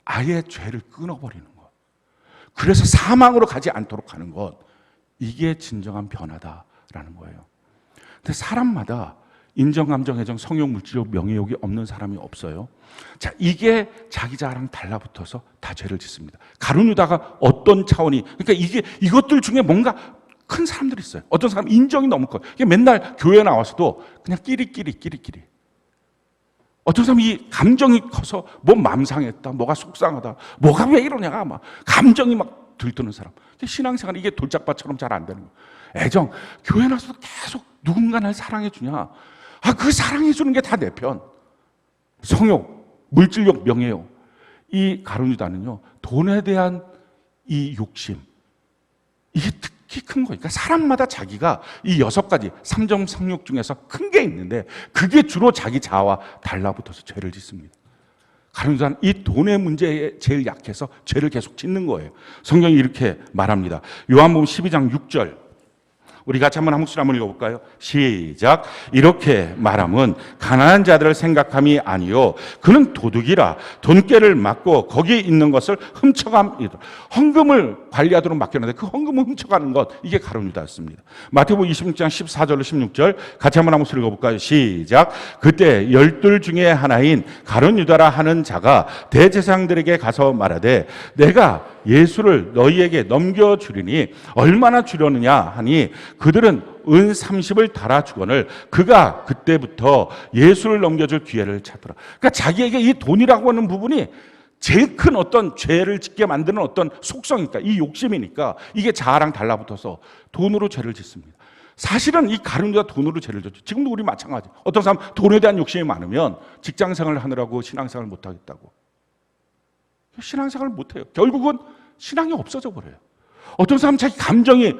아예 죄를 끊어버리는 것. 그래서 사망으로 가지 않도록 하는 것. 이게 진정한 변화다라는 거예요. 근데 사람마다 인정, 감정, 애정, 성욕, 물질욕, 명예욕이 없는 사람이 없어요. 자, 이게 자기 자아랑 달라붙어서 다 죄를 짓습니다. 가룟 유다가 어떤 차원이, 그러니까 이것들 중에 뭔가 큰 사람들이 있어요. 어떤 사람 인정이 너무 커요. 이게 맨날 교회 나와서도 그냥 끼리끼리. 어떤 사람이 이 감정이 커서 뭐 맘상했다, 뭐가 속상하다, 뭐가 왜 이러냐, 막 감정이 막 들뜨는 사람. 신앙생활 이게 돌짝밭처럼 잘 안 되는 거예요. 애정, 교회 나와서도 계속 누군가 날 사랑해 주냐. 그 사랑해 주는 게 다 내 편. 성욕, 물질욕, 명예욕. 이 가룟 유다는요, 돈에 대한 이 욕심, 이게 특히 큰 거예요. 그러니까 사람마다 자기가 이 6가지 삼정 상욕 중에서 큰 게 있는데 그게 주로 자기 자아와 달라붙어서 죄를 짓습니다. 가룟 유다는 이 돈의 문제에 제일 약해서 죄를 계속 짓는 거예요. 성경이 이렇게 말합니다. 요한복음 12장 6절 우리 같이 한번 한 목소리 한번 읽어볼까요? 시작. 이렇게 말함은 가난한 자들을 생각함이 아니요 그는 도둑이라 돈깨를 맞고 거기에 있는 것을 훔쳐감이다. 헌금을 관리하도록 맡겼는데 그 헌금을 훔쳐가는 것, 이게 가룟 유다였습니다. 마태복음 26장 14절로 16절 같이 한번 한 목소리 읽어볼까요? 시작. 그때 12 중에 하나인 가룟 유다라 하는 자가 대제사장들에게 가서 말하되 내가 예수를 너희에게 넘겨주리니 얼마나 주려느냐 하니 그들은 은 30을 달아주거늘 그가 그때부터 예수를 넘겨줄 기회를 찾더라. 그러니까 자기에게 이 돈이라고 하는 부분이 제일 큰 어떤 죄를 짓게 만드는 어떤 속성이니까, 이 욕심이니까 이게 자아랑 달라붙어서 돈으로 죄를 짓습니다. 사실은 이 가룟 유다 돈으로 죄를 졌죠. 지금도 우리 마찬가지. 어떤 사람 돈에 대한 욕심이 많으면 직장생활을 하느라고 신앙생활을 못하겠다고. 신앙생활을 못해요. 결국은 신앙이 없어져 버려요. 어떤 사람 자기 감정이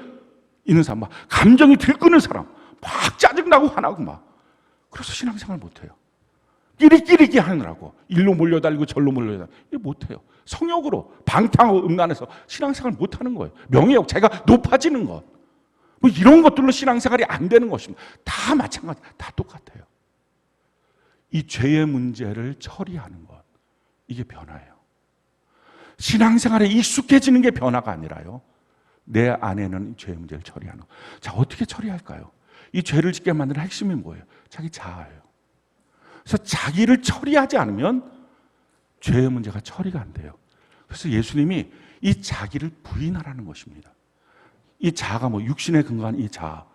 있는 사람, 막 감정이 들끓는 사람, 막 짜증나고 화나고 막, 그래서 신앙생활을 못해요. 끼리끼리 하느라고 일로 몰려다니고 절로 몰려다니고 못해요. 성욕으로 방탕하고 음란해서 신앙생활을 못하는 거예요. 명예욕, 자기가 높아지는 것, 뭐 이런 것들로 신앙생활이 안 되는 것입니다. 다 마찬가지, 다 똑같아요. 이 죄의 문제를 처리하는 것, 이게 변화예요. 신앙생활에 익숙해지는 게 변화가 아니라요, 내 안에는 죄의 문제를 처리하는 것. 자, 어떻게 처리할까요? 이 죄를 짓게 만드는 핵심이 뭐예요? 자기 자아예요. 그래서 자기를 처리하지 않으면 죄의 문제가 처리가 안 돼요. 그래서 예수님이 이 자기를 부인하라는 것입니다. 이 자아가 뭐 육신에 근거한 이 자아,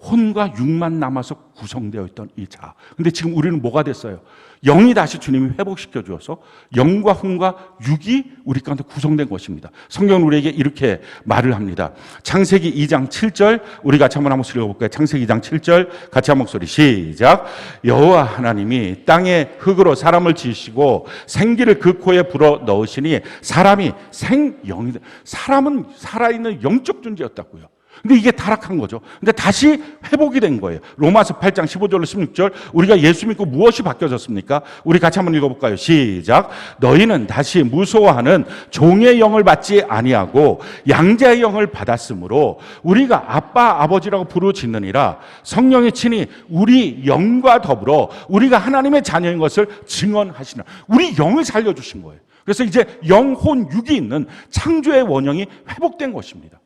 혼과 육만 남아서 구성되어 있던 이 자아. 근데 지금 우리는 뭐가 됐어요? 영이 다시 주님이 회복시켜 주어서 영과 혼과 육이 우리 가운데 구성된 것입니다. 성경은 우리에게 이렇게 말을 합니다. 창세기 2장 7절, 우리 같이 한번 읽어볼까요? 창세기 2장 7절 같이 한 목소리 시작. 여호와 하나님이 땅에 흙으로 사람을 지으시고 생기를 그 코에 불어 넣으시니 사람이 생영이, 사람은 살아있는 영적 존재였다고요. 근데 이게 타락한 거죠. 근데 다시 회복이 된 거예요. 로마서 8장 15절로 16절, 우리가 예수 믿고 무엇이 바뀌어졌습니까? 우리 같이 한번 읽어볼까요? 시작. 너희는 다시 무소하는 종의 영을 받지 아니하고 양자의 영을 받았으므로 우리가 아빠 아버지라고 부르짖느니라. 성령이 친히 우리 영과 더불어 우리가 하나님의 자녀인 것을 증언하시나. 우리 영을 살려주신 거예요. 그래서 이제 영혼 육이 있는 창조의 원형이 회복된 것입니다.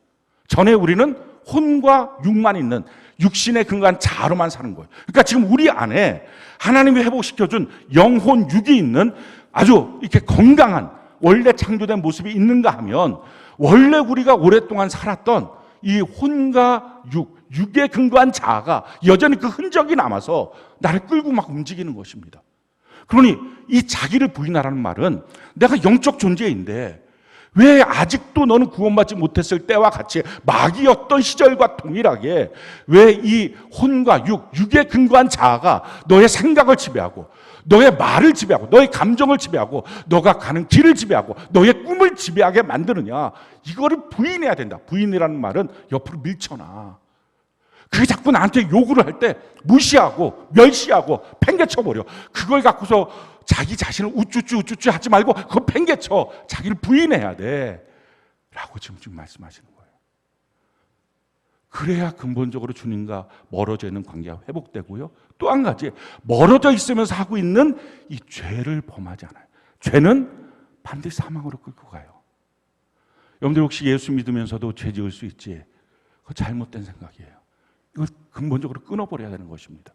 전에 우리는 혼과 육만 있는 육신에 근거한 자아로만 사는 거예요. 그러니까 지금 우리 안에 하나님이 회복시켜준 영혼 육이 있는 아주 이렇게 건강한 원래 창조된 모습이 있는가 하면, 원래 우리가 오랫동안 살았던 이 혼과 육에 근거한 자아가 여전히 그 흔적이 남아서 나를 끌고 막 움직이는 것입니다. 그러니 이 자기를 부인하라는 말은 내가 영적 존재인데 왜 아직도 너는 구원받지 못했을 때와 같이 마귀였던 시절과 동일하게 왜 이 혼과 육에 근거한 자아가 너의 생각을 지배하고 너의 말을 지배하고 너의 감정을 지배하고 너가 가는 길을 지배하고 너의 꿈을 지배하게 만드느냐, 이거를 부인해야 된다. 부인이라는 말은 옆으로 밀쳐놔. 그게 자꾸 나한테 요구를 할 때 무시하고 멸시하고 팽개쳐버려. 그걸 갖고서 자기 자신을 우쭈쭈 하지 말고 그거 팽개쳐. 자기를 부인해야 돼 라고 지금 말씀하시는 거예요. 그래야 근본적으로 주님과 멀어져 있는 관계가 회복되고요. 또 한 가지, 멀어져 있으면서 하고 있는 이 죄를 범하지 않아요. 죄는 반드시 사망으로 끌고 가요. 여러분들 혹시 예수 믿으면서도 죄 지을 수 있지? 그거 잘못된 생각이에요. 이걸 근본적으로 끊어버려야 되는 것입니다.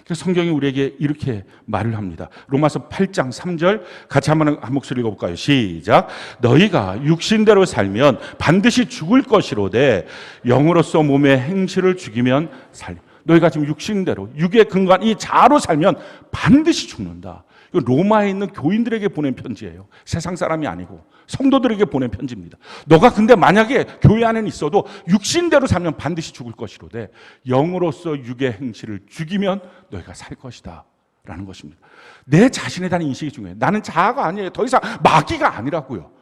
그래서 성경이 우리에게 이렇게 말을 합니다. 로마서 8장 3절 같이 한번 한 목소리 읽어볼까요? 시작. 너희가 육신대로 살면 반드시 죽을 것이로되 영으로서 몸의 행실을 죽이면 살. 너희가 지금 육신대로 육에 근거한 이 자아로 살면 반드시 죽는다. 이거 로마에 있는 교인들에게 보낸 편지예요. 세상 사람이 아니고 성도들에게 보낸 편지입니다. 너가 근데 만약에 교회 안에 있어도 육신대로 살면 반드시 죽을 것이로되 영으로서 육의 행실을 죽이면 너희가 살 것이다 라는 것입니다. 내 자신에 대한 인식이 중요해요. 나는 자아가 아니에요. 더 이상 마귀가 아니라고요.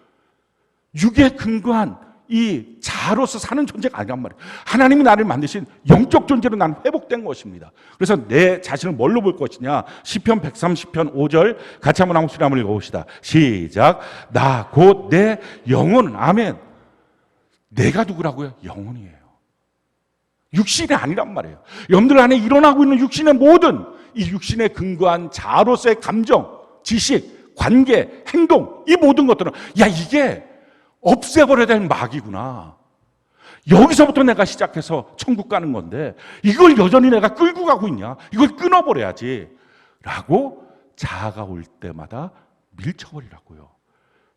육에 근거한 이 자아로서 사는 존재가 아니란 말이에요. 하나님이 나를 만드신 영적 존재로 나는 회복된 것입니다. 그래서 내 자신을 뭘로 볼 것이냐? 시편 130편 5절 같이 한번 한 목소리 한번 읽어봅시다. 시작. 나 곧 내 영혼은, 아멘. 내가 누구라고요? 영혼이에요. 육신이 아니란 말이에요. 여러분들 안에 일어나고 있는 육신의 모든 이 육신에 근거한 자아로서의 감정, 지식, 관계, 행동, 이 모든 것들은 이게 없애버려야 될 마귀구나. 여기서부터 내가 시작해서 천국 가는 건데 이걸 여전히 내가 끌고 가고 있냐? 이걸 끊어버려야지 라고 자아가 올 때마다 밀쳐버리라고요.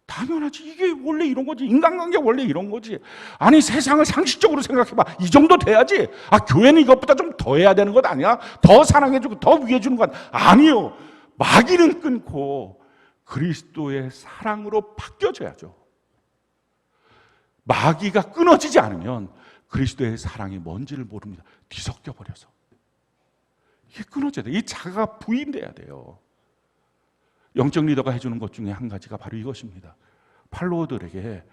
당연하지. 이게 원래 이런 거지. 인간관계 원래 이런 거지. 아니 세상을 상식적으로 생각해봐. 이 정도 돼야지. 교회는 이것보다 좀 더 해야 되는 것 아니야? 더 사랑해주고 더 위해주는 것 아니요. 마귀는 끊고 그리스도의 사랑으로 바뀌어져야죠. 마귀가 끊어지지 않으면 그리스도의 사랑이 뭔지를 모릅니다. 뒤섞여 버려서. 이게 끊어져야 돼요. 이 자아가 부인돼야 돼요. 영적 리더가 해주는 것 중에 한 가지가 바로 이것입니다. 팔로워들에게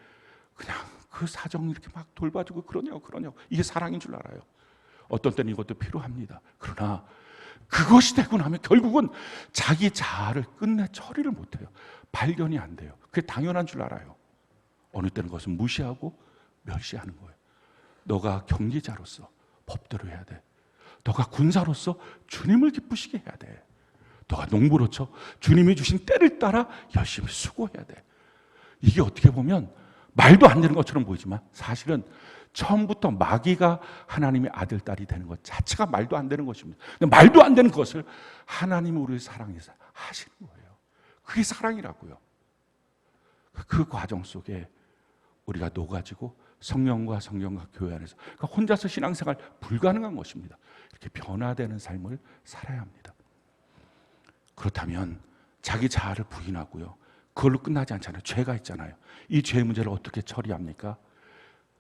그냥 그 사정 이렇게 막 돌봐주고 그러냐고 이게 사랑인 줄 알아요. 어떤 때는 이것도 필요합니다. 그러나 그것이 되고 나면 결국은 자기 자아를 끝내 처리를 못해요. 발견이 안 돼요. 그게 당연한 줄 알아요. 어느 때는 그것은 무시하고 멸시하는 거예요. 너가 경기자로서 법대로 해야 돼. 너가 군사로서 주님을 기쁘시게 해야 돼. 너가 농부로 쳐 주님이 주신 때를 따라 열심히 수고해야 돼. 이게 어떻게 보면 말도 안 되는 것처럼 보이지만 사실은 처음부터 마귀가 하나님의 아들, 딸이 되는 것 자체가 말도 안 되는 것입니다. 근데 말도 안 되는 것을 하나님이 우리를 사랑해서 하시는 거예요. 그게 사랑이라고요. 그 과정 속에 우리가 녹아지고 성령과 교회 안에서 그러니까 혼자서 신앙생활 불가능한 것입니다. 이렇게 변화되는 삶을 살아야 합니다. 그렇다면 자기 자아를 부인하고요. 그걸로 끝나지 않잖아요. 죄가 있잖아요. 이 죄 문제를 어떻게 처리합니까?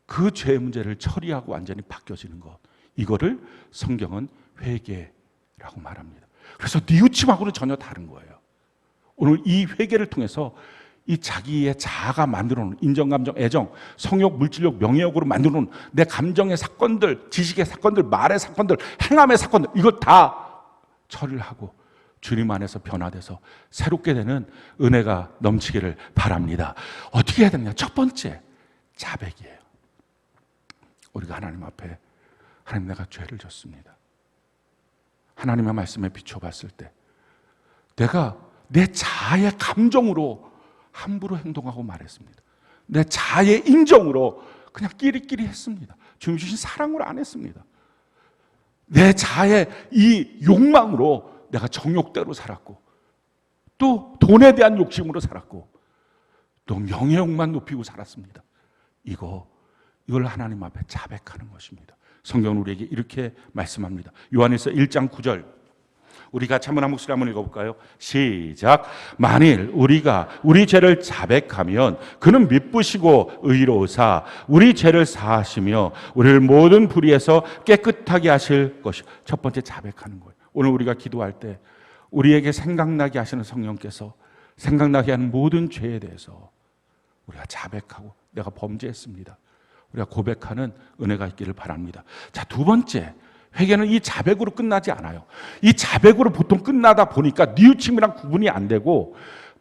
그 죄 문제를 처리하고 완전히 바뀌어지는 것. 이거를 성경은 회개라고 말합니다. 그래서 뉘우침하고는 전혀 다른 거예요. 오늘 이 회개를 통해서 이 자기의 자아가 만들어놓은 인정감정, 애정, 성욕, 물질욕, 명예욕으로 만들어놓은 내 감정의 사건들, 지식의 사건들, 말의 사건들, 행함의 사건들 이걸 다 처리를 하고 주님 안에서 변화돼서 새롭게 되는 은혜가 넘치기를 바랍니다. 어떻게 해야 되느냐? 첫 번째, 자백이에요. 우리가 하나님 앞에 하나님 내가 죄를 졌습니다. 하나님의 말씀에 비춰봤을 때 내가 내 자아의 감정으로 함부로 행동하고 말했습니다. 내 자아의 인정으로 그냥 끼리끼리 했습니다. 주님 주신 사랑으로 안 했습니다. 내 자아의 이 욕망으로 내가 정욕대로 살았고 또 돈에 대한 욕심으로 살았고 또 명예욕만 높이고 살았습니다. 이걸 하나님 앞에 자백하는 것입니다. 성경은 우리에게 이렇게 말씀합니다. 요한일서 1장 9절 우리 같이 한번 한 목소리 한번 읽어볼까요? 시작. 만일 우리가 우리 죄를 자백하면 그는 미쁘시고 의로우사 우리 죄를 사하시며 우리를 모든 불의에서 깨끗하게 하실 것이. 첫 번째 자백하는 거예요. 오늘 우리가 기도할 때 우리에게 생각나게 하시는 성령께서 생각나게 하는 모든 죄에 대해서 우리가 자백하고 내가 범죄했습니다. 우리가 고백하는 은혜가 있기를 바랍니다. 자, 두 번째, 회개는 이 자백으로 끝나지 않아요. 이 자백으로 보통 끝나다 보니까 뉘우침이랑 구분이 안 되고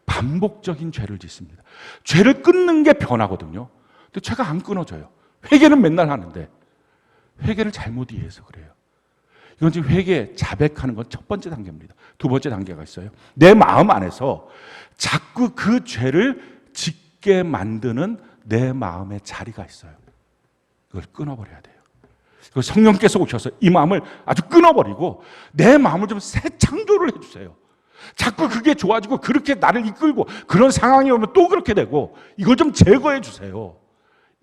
반복적인 죄를 짓습니다. 죄를 끊는 게 변하거든요. 근데 죄가 안 끊어져요. 회개는 맨날 하는데 회개를 잘못 이해해서 그래요. 이건 지금 회개, 자백하는 건 첫 번째 단계입니다. 두 번째 단계가 있어요. 내 마음 안에서 자꾸 그 죄를 짓게 만드는 내 마음의 자리가 있어요. 이걸 끊어버려야 돼요. 성령께서 오셔서 이 마음을 아주 끊어버리고 내 마음을 좀 새 창조를 해주세요. 자꾸 그게 좋아지고 그렇게 나를 이끌고 그런 상황이 오면 또 그렇게 되고 이걸 좀 제거해 주세요.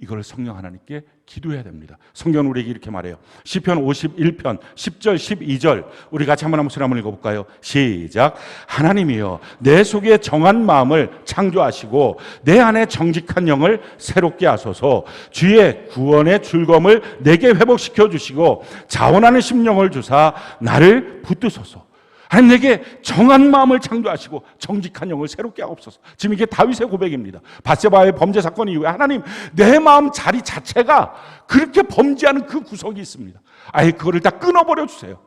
이걸 성령 하나님께 기도해야 됩니다. 성경은 우리에게 이렇게 말해요. 시편 51편 10절 12절 우리 같이 한번 목소리 한번 읽어볼까요? 시작. 하나님이여 내 속에 정한 마음을 창조하시고 내 안에 정직한 영을 새롭게 하소서. 주의 구원의 즐거움을 내게 회복시켜 주시고 자원하는 심령을 주사 나를 붙드소서. 하나님 내게 정한 마음을 창조하시고 정직한 영을 새롭게 하옵소서. 지금 이게 다윗의 고백입니다. 밧세바의 범죄 사건 이후에 하나님 내 마음 자리 자체가 그렇게 범죄하는 그 구석이 있습니다. 아예 그거를 다 끊어버려 주세요.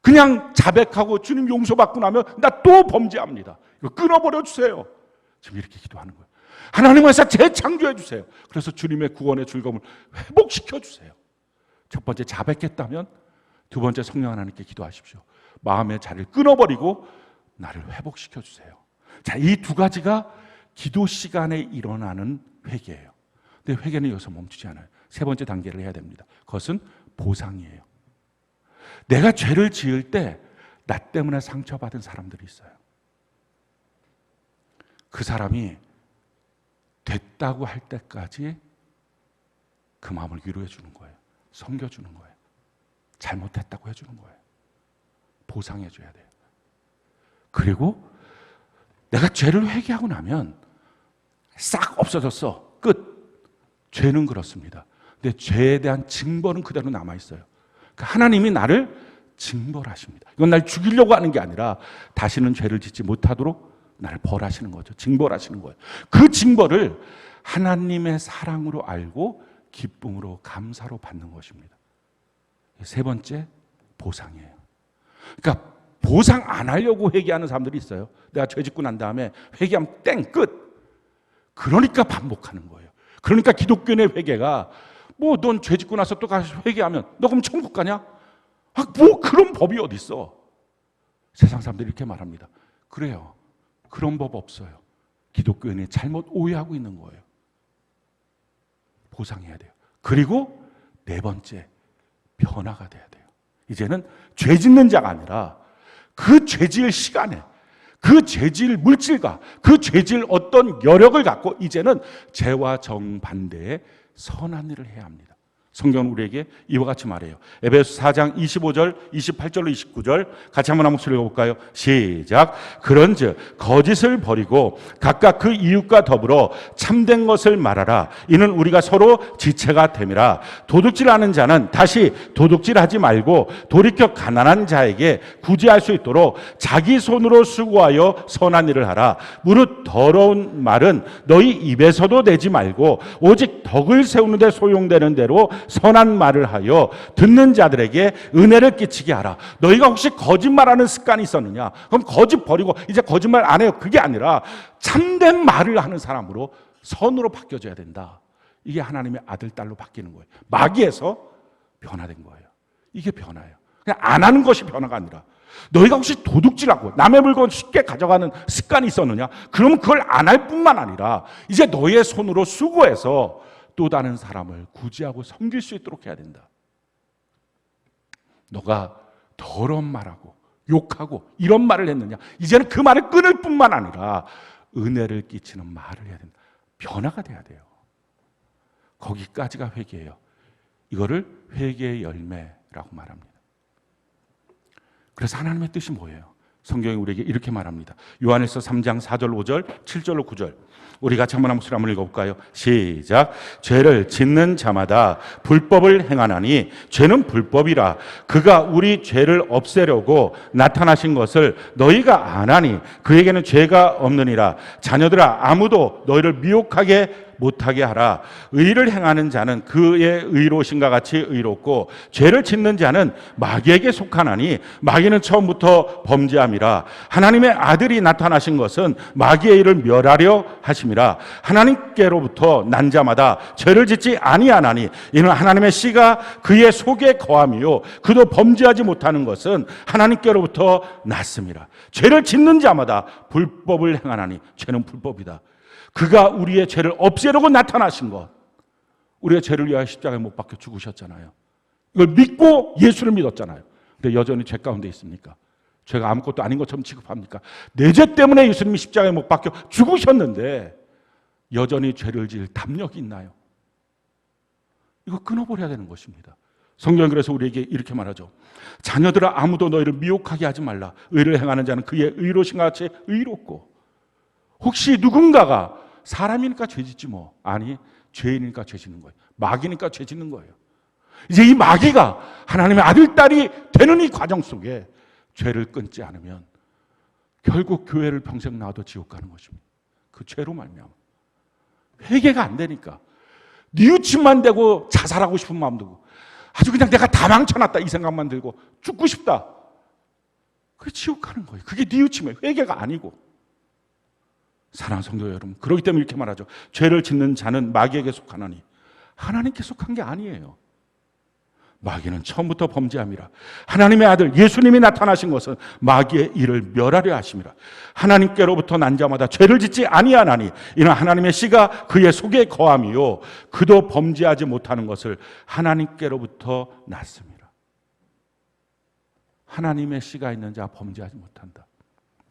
그냥 자백하고 주님 용서받고 나면 나 또 범죄합니다. 이거 끊어버려 주세요. 지금 이렇게 기도하는 거예요. 하나님께서 재창조해 주세요. 그래서 주님의 구원의 즐거움을 회복시켜 주세요. 첫 번째 자백했다면 두 번째 성령 하나님께 기도하십시오. 마음의 자리를 끊어버리고 나를 회복시켜 주세요. 자, 이 두 가지가 기도 시간에 일어나는 회개예요. 근데 회개는 여기서 멈추지 않아요. 세 번째 단계를 해야 됩니다. 그것은 보상이에요. 내가 죄를 지을 때 나 때문에 상처받은 사람들이 있어요. 그 사람이 됐다고 할 때까지 그 마음을 위로해 주는 거예요. 섬겨주는 거예요. 잘못했다고 해주는 거예요. 보상해 줘야 돼요. 그리고 내가 죄를 회개하고 나면 싹 없어졌어. 끝. 죄는 그렇습니다. 근데 죄에 대한 징벌은 그대로 남아있어요. 그러니까 하나님이 나를 징벌하십니다. 이건 날 죽이려고 하는 게 아니라 다시는 죄를 짓지 못하도록 나를 벌하시는 거죠. 징벌하시는 거예요. 그 징벌을 하나님의 사랑으로 알고 기쁨으로 감사로 받는 것입니다. 세 번째, 보상이에요. 그러니까 보상 안 하려고 회개하는 사람들이 있어요. 내가 죄 짓고 난 다음에 회개하면 땡, 끝. 그러니까 반복하는 거예요. 그러니까 기독교인의 회개가 뭐 넌 죄 짓고 나서 또 가서 회개하면 너 그럼 천국 가냐? 뭐 그런 법이 어디 있어? 세상 사람들이 이렇게 말합니다. 그래요. 그런 법 없어요. 기독교인이 잘못 오해하고 있는 거예요. 보상해야 돼요. 그리고 네 번째, 변화가 돼야 돼요. 이제는 죄 짓는 자가 아니라 그 죄 지을 시간에 그 죄 지을 물질과 그 죄 지을 어떤 여력을 갖고 이제는 죄와 정반대의 선한 일을 해야 합니다. 성경은 우리에게 이와 같이 말해요. 에베소 4장 25절, 28절로 29절 같이 한번 목소리 읽어볼까요? 시작. 그런즉 거짓을 버리고 각각 그 이웃과 더불어 참된 것을 말하라. 이는 우리가 서로 지체가 됨이라. 도둑질하는 자는 다시 도둑질하지 말고 돌이켜 가난한 자에게 구제할 수 있도록 자기 손으로 수고하여 선한 일을 하라. 무릇 더러운 말은 너희 입에서도 내지 말고 오직 덕을 세우는 데 소용되는 대로 선한 말을 하여 듣는 자들에게 은혜를 끼치게 하라. 너희가 혹시 거짓말하는 습관이 있었느냐? 그럼 거짓 버리고 이제 거짓말 안 해요. 그게 아니라 참된 말을 하는 사람으로 선으로 바뀌어져야 된다. 이게 하나님의 아들, 딸로 바뀌는 거예요. 마귀에서 변화된 거예요. 이게 변화예요. 그냥 안 하는 것이 변화가 아니라 너희가 혹시 도둑질하고 남의 물건 쉽게 가져가는 습관이 있었느냐? 그럼 그걸 안 할 뿐만 아니라 이제 너희의 손으로 수고해서 또 다른 사람을 구제하고 섬길 수 있도록 해야 된다. 너가 더러운 말하고 욕하고 이런 말을 했느냐? 이제는 그 말을 끊을 뿐만 아니라 은혜를 끼치는 말을 해야 된다. 변화가 돼야 돼요. 거기까지가 회개예요. 이거를 회개의 열매라고 말합니다. 그래서 하나님의 뜻이 뭐예요? 성경이 우리에게 이렇게 말합니다. 요한일서 3장 4절 5절 7절로 9절 우리 같이 한번 목소리 한번 읽어볼까요? 시작. 죄를 짓는 자마다 불법을 행하나니 죄는 불법이라. 그가 우리 죄를 없애려고 나타나신 것을 너희가 아나니 그에게는 죄가 없느니라. 자녀들아 아무도 너희를 미혹하게 못하게 하라. 의를 행하는 자는 그의 의로우신가 같이 의롭고 죄를 짓는 자는 마귀에게 속하나니 마귀는 처음부터 범죄함이라. 하나님의 아들이 나타나신 것은 마귀의 일을 멸하려 하심이라. 하나님께로부터 난 자마다 죄를 짓지 아니하나니 이는 하나님의 씨가 그의 속에 거함이요 그도 범죄하지 못하는 것은 하나님께로부터 났음이라. 죄를 짓는 자마다 불법을 행하나니 죄는 불법이다. 그가 우리의 죄를 없애려고 나타나신 것. 우리의 죄를 위하여 십자가에 못 박혀 죽으셨잖아요. 이걸 믿고 예수를 믿었잖아요. 근데 여전히 죄 가운데 있습니까? 죄가 아무것도 아닌 것처럼 취급합니까? 내 죄 때문에 예수님이 십자가에 못 박혀 죽으셨는데 여전히 죄를 지을 담력이 있나요? 이거 끊어버려야 되는 것입니다. 성경은 그래서 우리에게 이렇게 말하죠. 자녀들아 아무도 너희를 미혹하게 하지 말라. 의를 행하는 자는 그의 의로신 것 같이 의롭고. 혹시 누군가가 사람이니까 죄 짓지 뭐. 아니, 죄인이니까 죄 짓는 거예요. 마귀니까 죄 짓는 거예요. 이제 이 마귀가 하나님의 아들, 딸이 되는 이 과정 속에 죄를 끊지 않으면 결국 교회를 평생 놔도 지옥 가는 것입니다. 그 죄로 말미암아. 회개가 안 되니까 뉘우침만 되고 자살하고 싶은 마음 들고 아주 그냥 내가 다 망쳐놨다 이 생각만 들고 죽고 싶다. 그게 지옥 가는 거예요. 그게 뉘우침이에요. 회개가 아니고. 사랑하는 성도 여러분, 그렇기 때문에 이렇게 말하죠. 죄를 짓는 자는 마귀에게 속하나니 하나님께 속한 게 아니에요. 마귀는 처음부터 범죄함이라. 하나님의 아들 예수님이 나타나신 것은 마귀의 일을 멸하려 하심이라. 하나님께로부터 난 자마다 죄를 짓지 아니하나니 이는 하나님의 씨가 그의 속에 거함이요 그도 범죄하지 못하는 것을 하나님께로부터 났습니다. 하나님의 씨가 있는 자 범죄하지 못한다.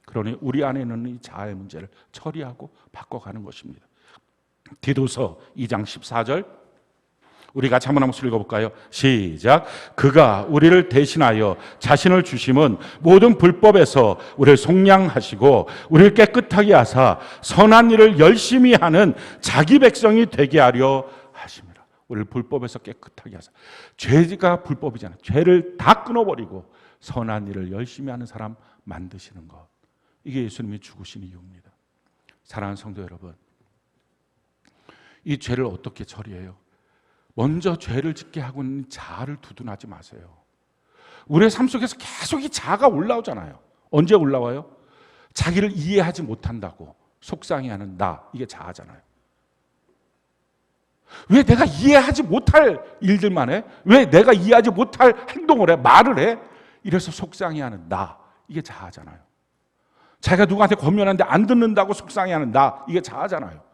그러니 우리 안에 있는 이 자아의 문제를 처리하고 바꿔가는 것입니다. 디도서 2장 14절 우리 같이 한번 읽어볼까요? 시작. 그가 우리를 대신하여 자신을 주심은 모든 불법에서 우리를 속량하시고 우리를 깨끗하게 하사 선한 일을 열심히 하는 자기 백성이 되게 하려 하십니다. 우리를 불법에서 깨끗하게 하사. 죄가 불법이잖아요. 죄를 다 끊어버리고 선한 일을 열심히 하는 사람 만드시는 것. 이게 예수님이 죽으신 이유입니다. 사랑하는 성도 여러분, 이 죄를 어떻게 처리해요? 먼저 죄를 짓게 하고 있는 자아를 두둔하지 마세요. 우리의 삶 속에서 계속 이 자아가 올라오잖아요. 언제 올라와요? 자기를 이해하지 못한다고 속상해하는 나, 이게 자아잖아요. 왜 내가 이해하지 못할 일들만 해? 왜 내가 이해하지 못할 행동을 해? 말을 해? 이래서 속상해하는 나, 이게 자아잖아요. 자기가 누구한테 권면하는데 안 듣는다고 속상해하는 나, 이게 자아잖아요.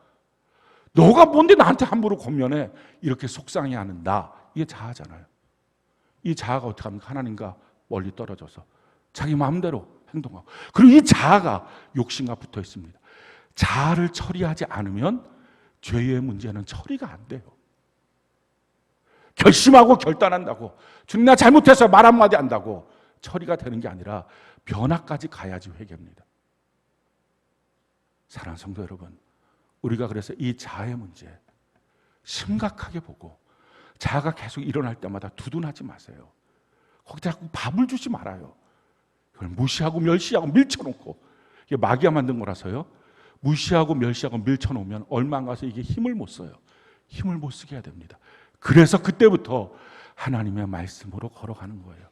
너가 뭔데 나한테 함부로 권면해? 이렇게 속상해하는 나, 이게 자아잖아요. 이 자아가 어떻게 합니까? 하나님과 멀리 떨어져서 자기 마음대로 행동하고. 그리고 이 자아가 욕심과 붙어 있습니다. 자아를 처리하지 않으면 죄의 문제는 처리가 안 돼요. 결심하고 결단한다고, 주님 나 잘못해서 말 한마디 한다고 처리가 되는 게 아니라 변화까지 가야지 회개입니다. 사랑하는 성도 여러분, 우리가 그래서 이 자아의 문제 심각하게 보고 자아가 계속 일어날 때마다 두둔하지 마세요. 거기다 자꾸 밥을 주지 말아요. 그걸 무시하고 멸시하고 밀쳐놓고, 이게 마귀가 만든 거라서요. 무시하고 멸시하고 밀쳐놓으면 얼마 안 가서 이게 힘을 못 써요. 힘을 못 쓰게 해야 됩니다. 그래서 그때부터 하나님의 말씀으로 걸어가는 거예요.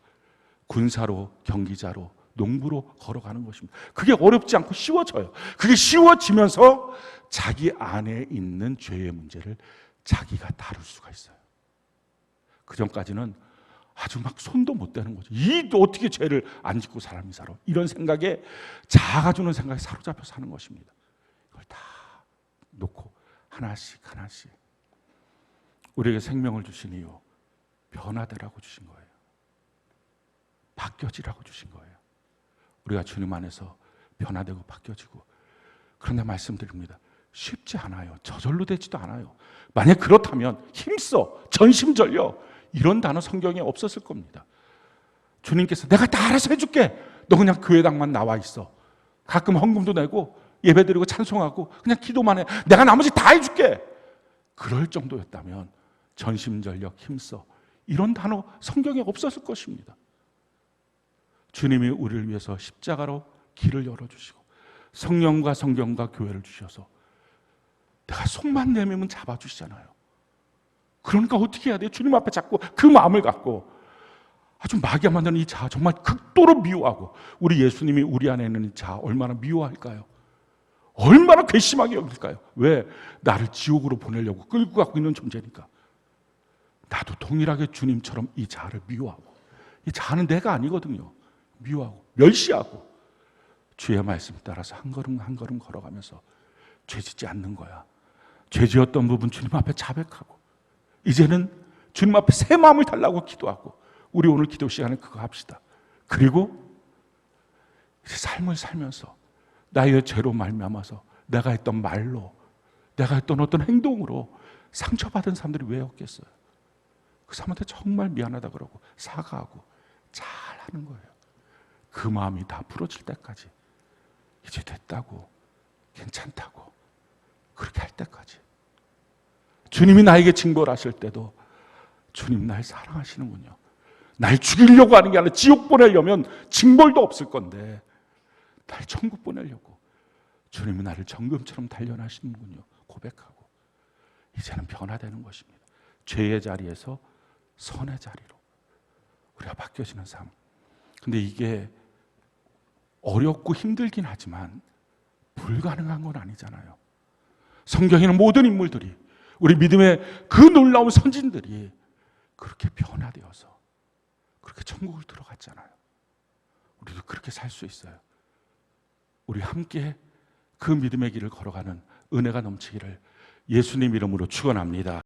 군사로, 경기자로, 농부로 걸어가는 것입니다. 그게 어렵지 않고 쉬워져요. 그게 쉬워지면서 자기 안에 있는 죄의 문제를 자기가 다룰 수가 있어요. 그 전까지는 아주 막 손도 못 대는 거죠. 이 어떻게 죄를 안 짓고 사람이 살아? 이런 생각에, 자아가 주는 생각에 사로잡혀 사는 것입니다. 이걸 다 놓고 하나씩 하나씩 우리에게 생명을 주신 이유, 변화되라고 주신 거예요. 바뀌어지라고 주신 거예요. 우리가 주님 안에서 변화되고 바뀌어지고. 그런데 말씀드립니다. 쉽지 않아요. 저절로 되지도 않아요. 만약 그렇다면 힘써, 전심전력, 이런 단어 성경에 없었을 겁니다. 주님께서 내가 다 알아서 해줄게. 너 그냥 교회당만 나와 있어. 가끔 헌금도 내고 예배드리고 찬송하고 그냥 기도만 해. 내가 나머지 다 해줄게. 그럴 정도였다면 전심전력, 힘써, 이런 단어 성경에 없었을 것입니다. 주님이 우리를 위해서 십자가로 길을 열어주시고 성령과 성경과 교회를 주셔서 내가 속만 내밀면 잡아주시잖아요. 그러니까 어떻게 해야 돼요? 주님 앞에 자꾸 그 마음을 갖고 아주 마귀가 만드는 이 자아 정말 극도로 미워하고, 우리 예수님이 우리 안에 있는 이 자아 얼마나 미워할까요? 얼마나 괘씸하게 여길까요? 왜? 나를 지옥으로 보내려고 끌고 가고 있는 존재니까. 나도 동일하게 주님처럼 이 자아를 미워하고, 이 자아는 내가 아니거든요. 미워하고 멸시하고 주의 말씀 따라서 한 걸음 한 걸음 걸어가면서 죄짓지 않는 거야. 죄지었던 부분 주님 앞에 자백하고, 이제는 주님 앞에 새 마음을 달라고 기도하고, 우리 오늘 기도 시간에 그거 합시다. 그리고 삶을 살면서 나의 죄로 말미암아서 내가 했던 말로, 내가 했던 어떤 행동으로 상처받은 사람들이 왜 없겠어요? 그 사람한테 정말 미안하다 그러고 사과하고 잘하는 거예요. 그 마음이 다 풀어질 때까지, 이제 됐다고, 괜찮다고, 그렇게 할 때까지. 주님이 나에게 징벌 하실 때도 주님 날 사랑하시는군요. 날 죽이려고 하는 게 아니라 지옥 보내려면 징벌도 없을 건데 날 천국 보내려고 주님이 나를 정금처럼 단련하시는군요. 고백하고 이제는 변화되는 것입니다. 죄의 자리에서 선의 자리로 우리가 바뀌어지는 삶. 근데 이게 어렵고 힘들긴 하지만 불가능한 건 아니잖아요. 성경에는 모든 인물들이, 우리 믿음의 그 놀라운 선진들이 그렇게 변화되어서 그렇게 천국을 들어갔잖아요. 우리도 그렇게 살 수 있어요. 우리 함께 그 믿음의 길을 걸어가는 은혜가 넘치기를 예수님 이름으로 축원합니다.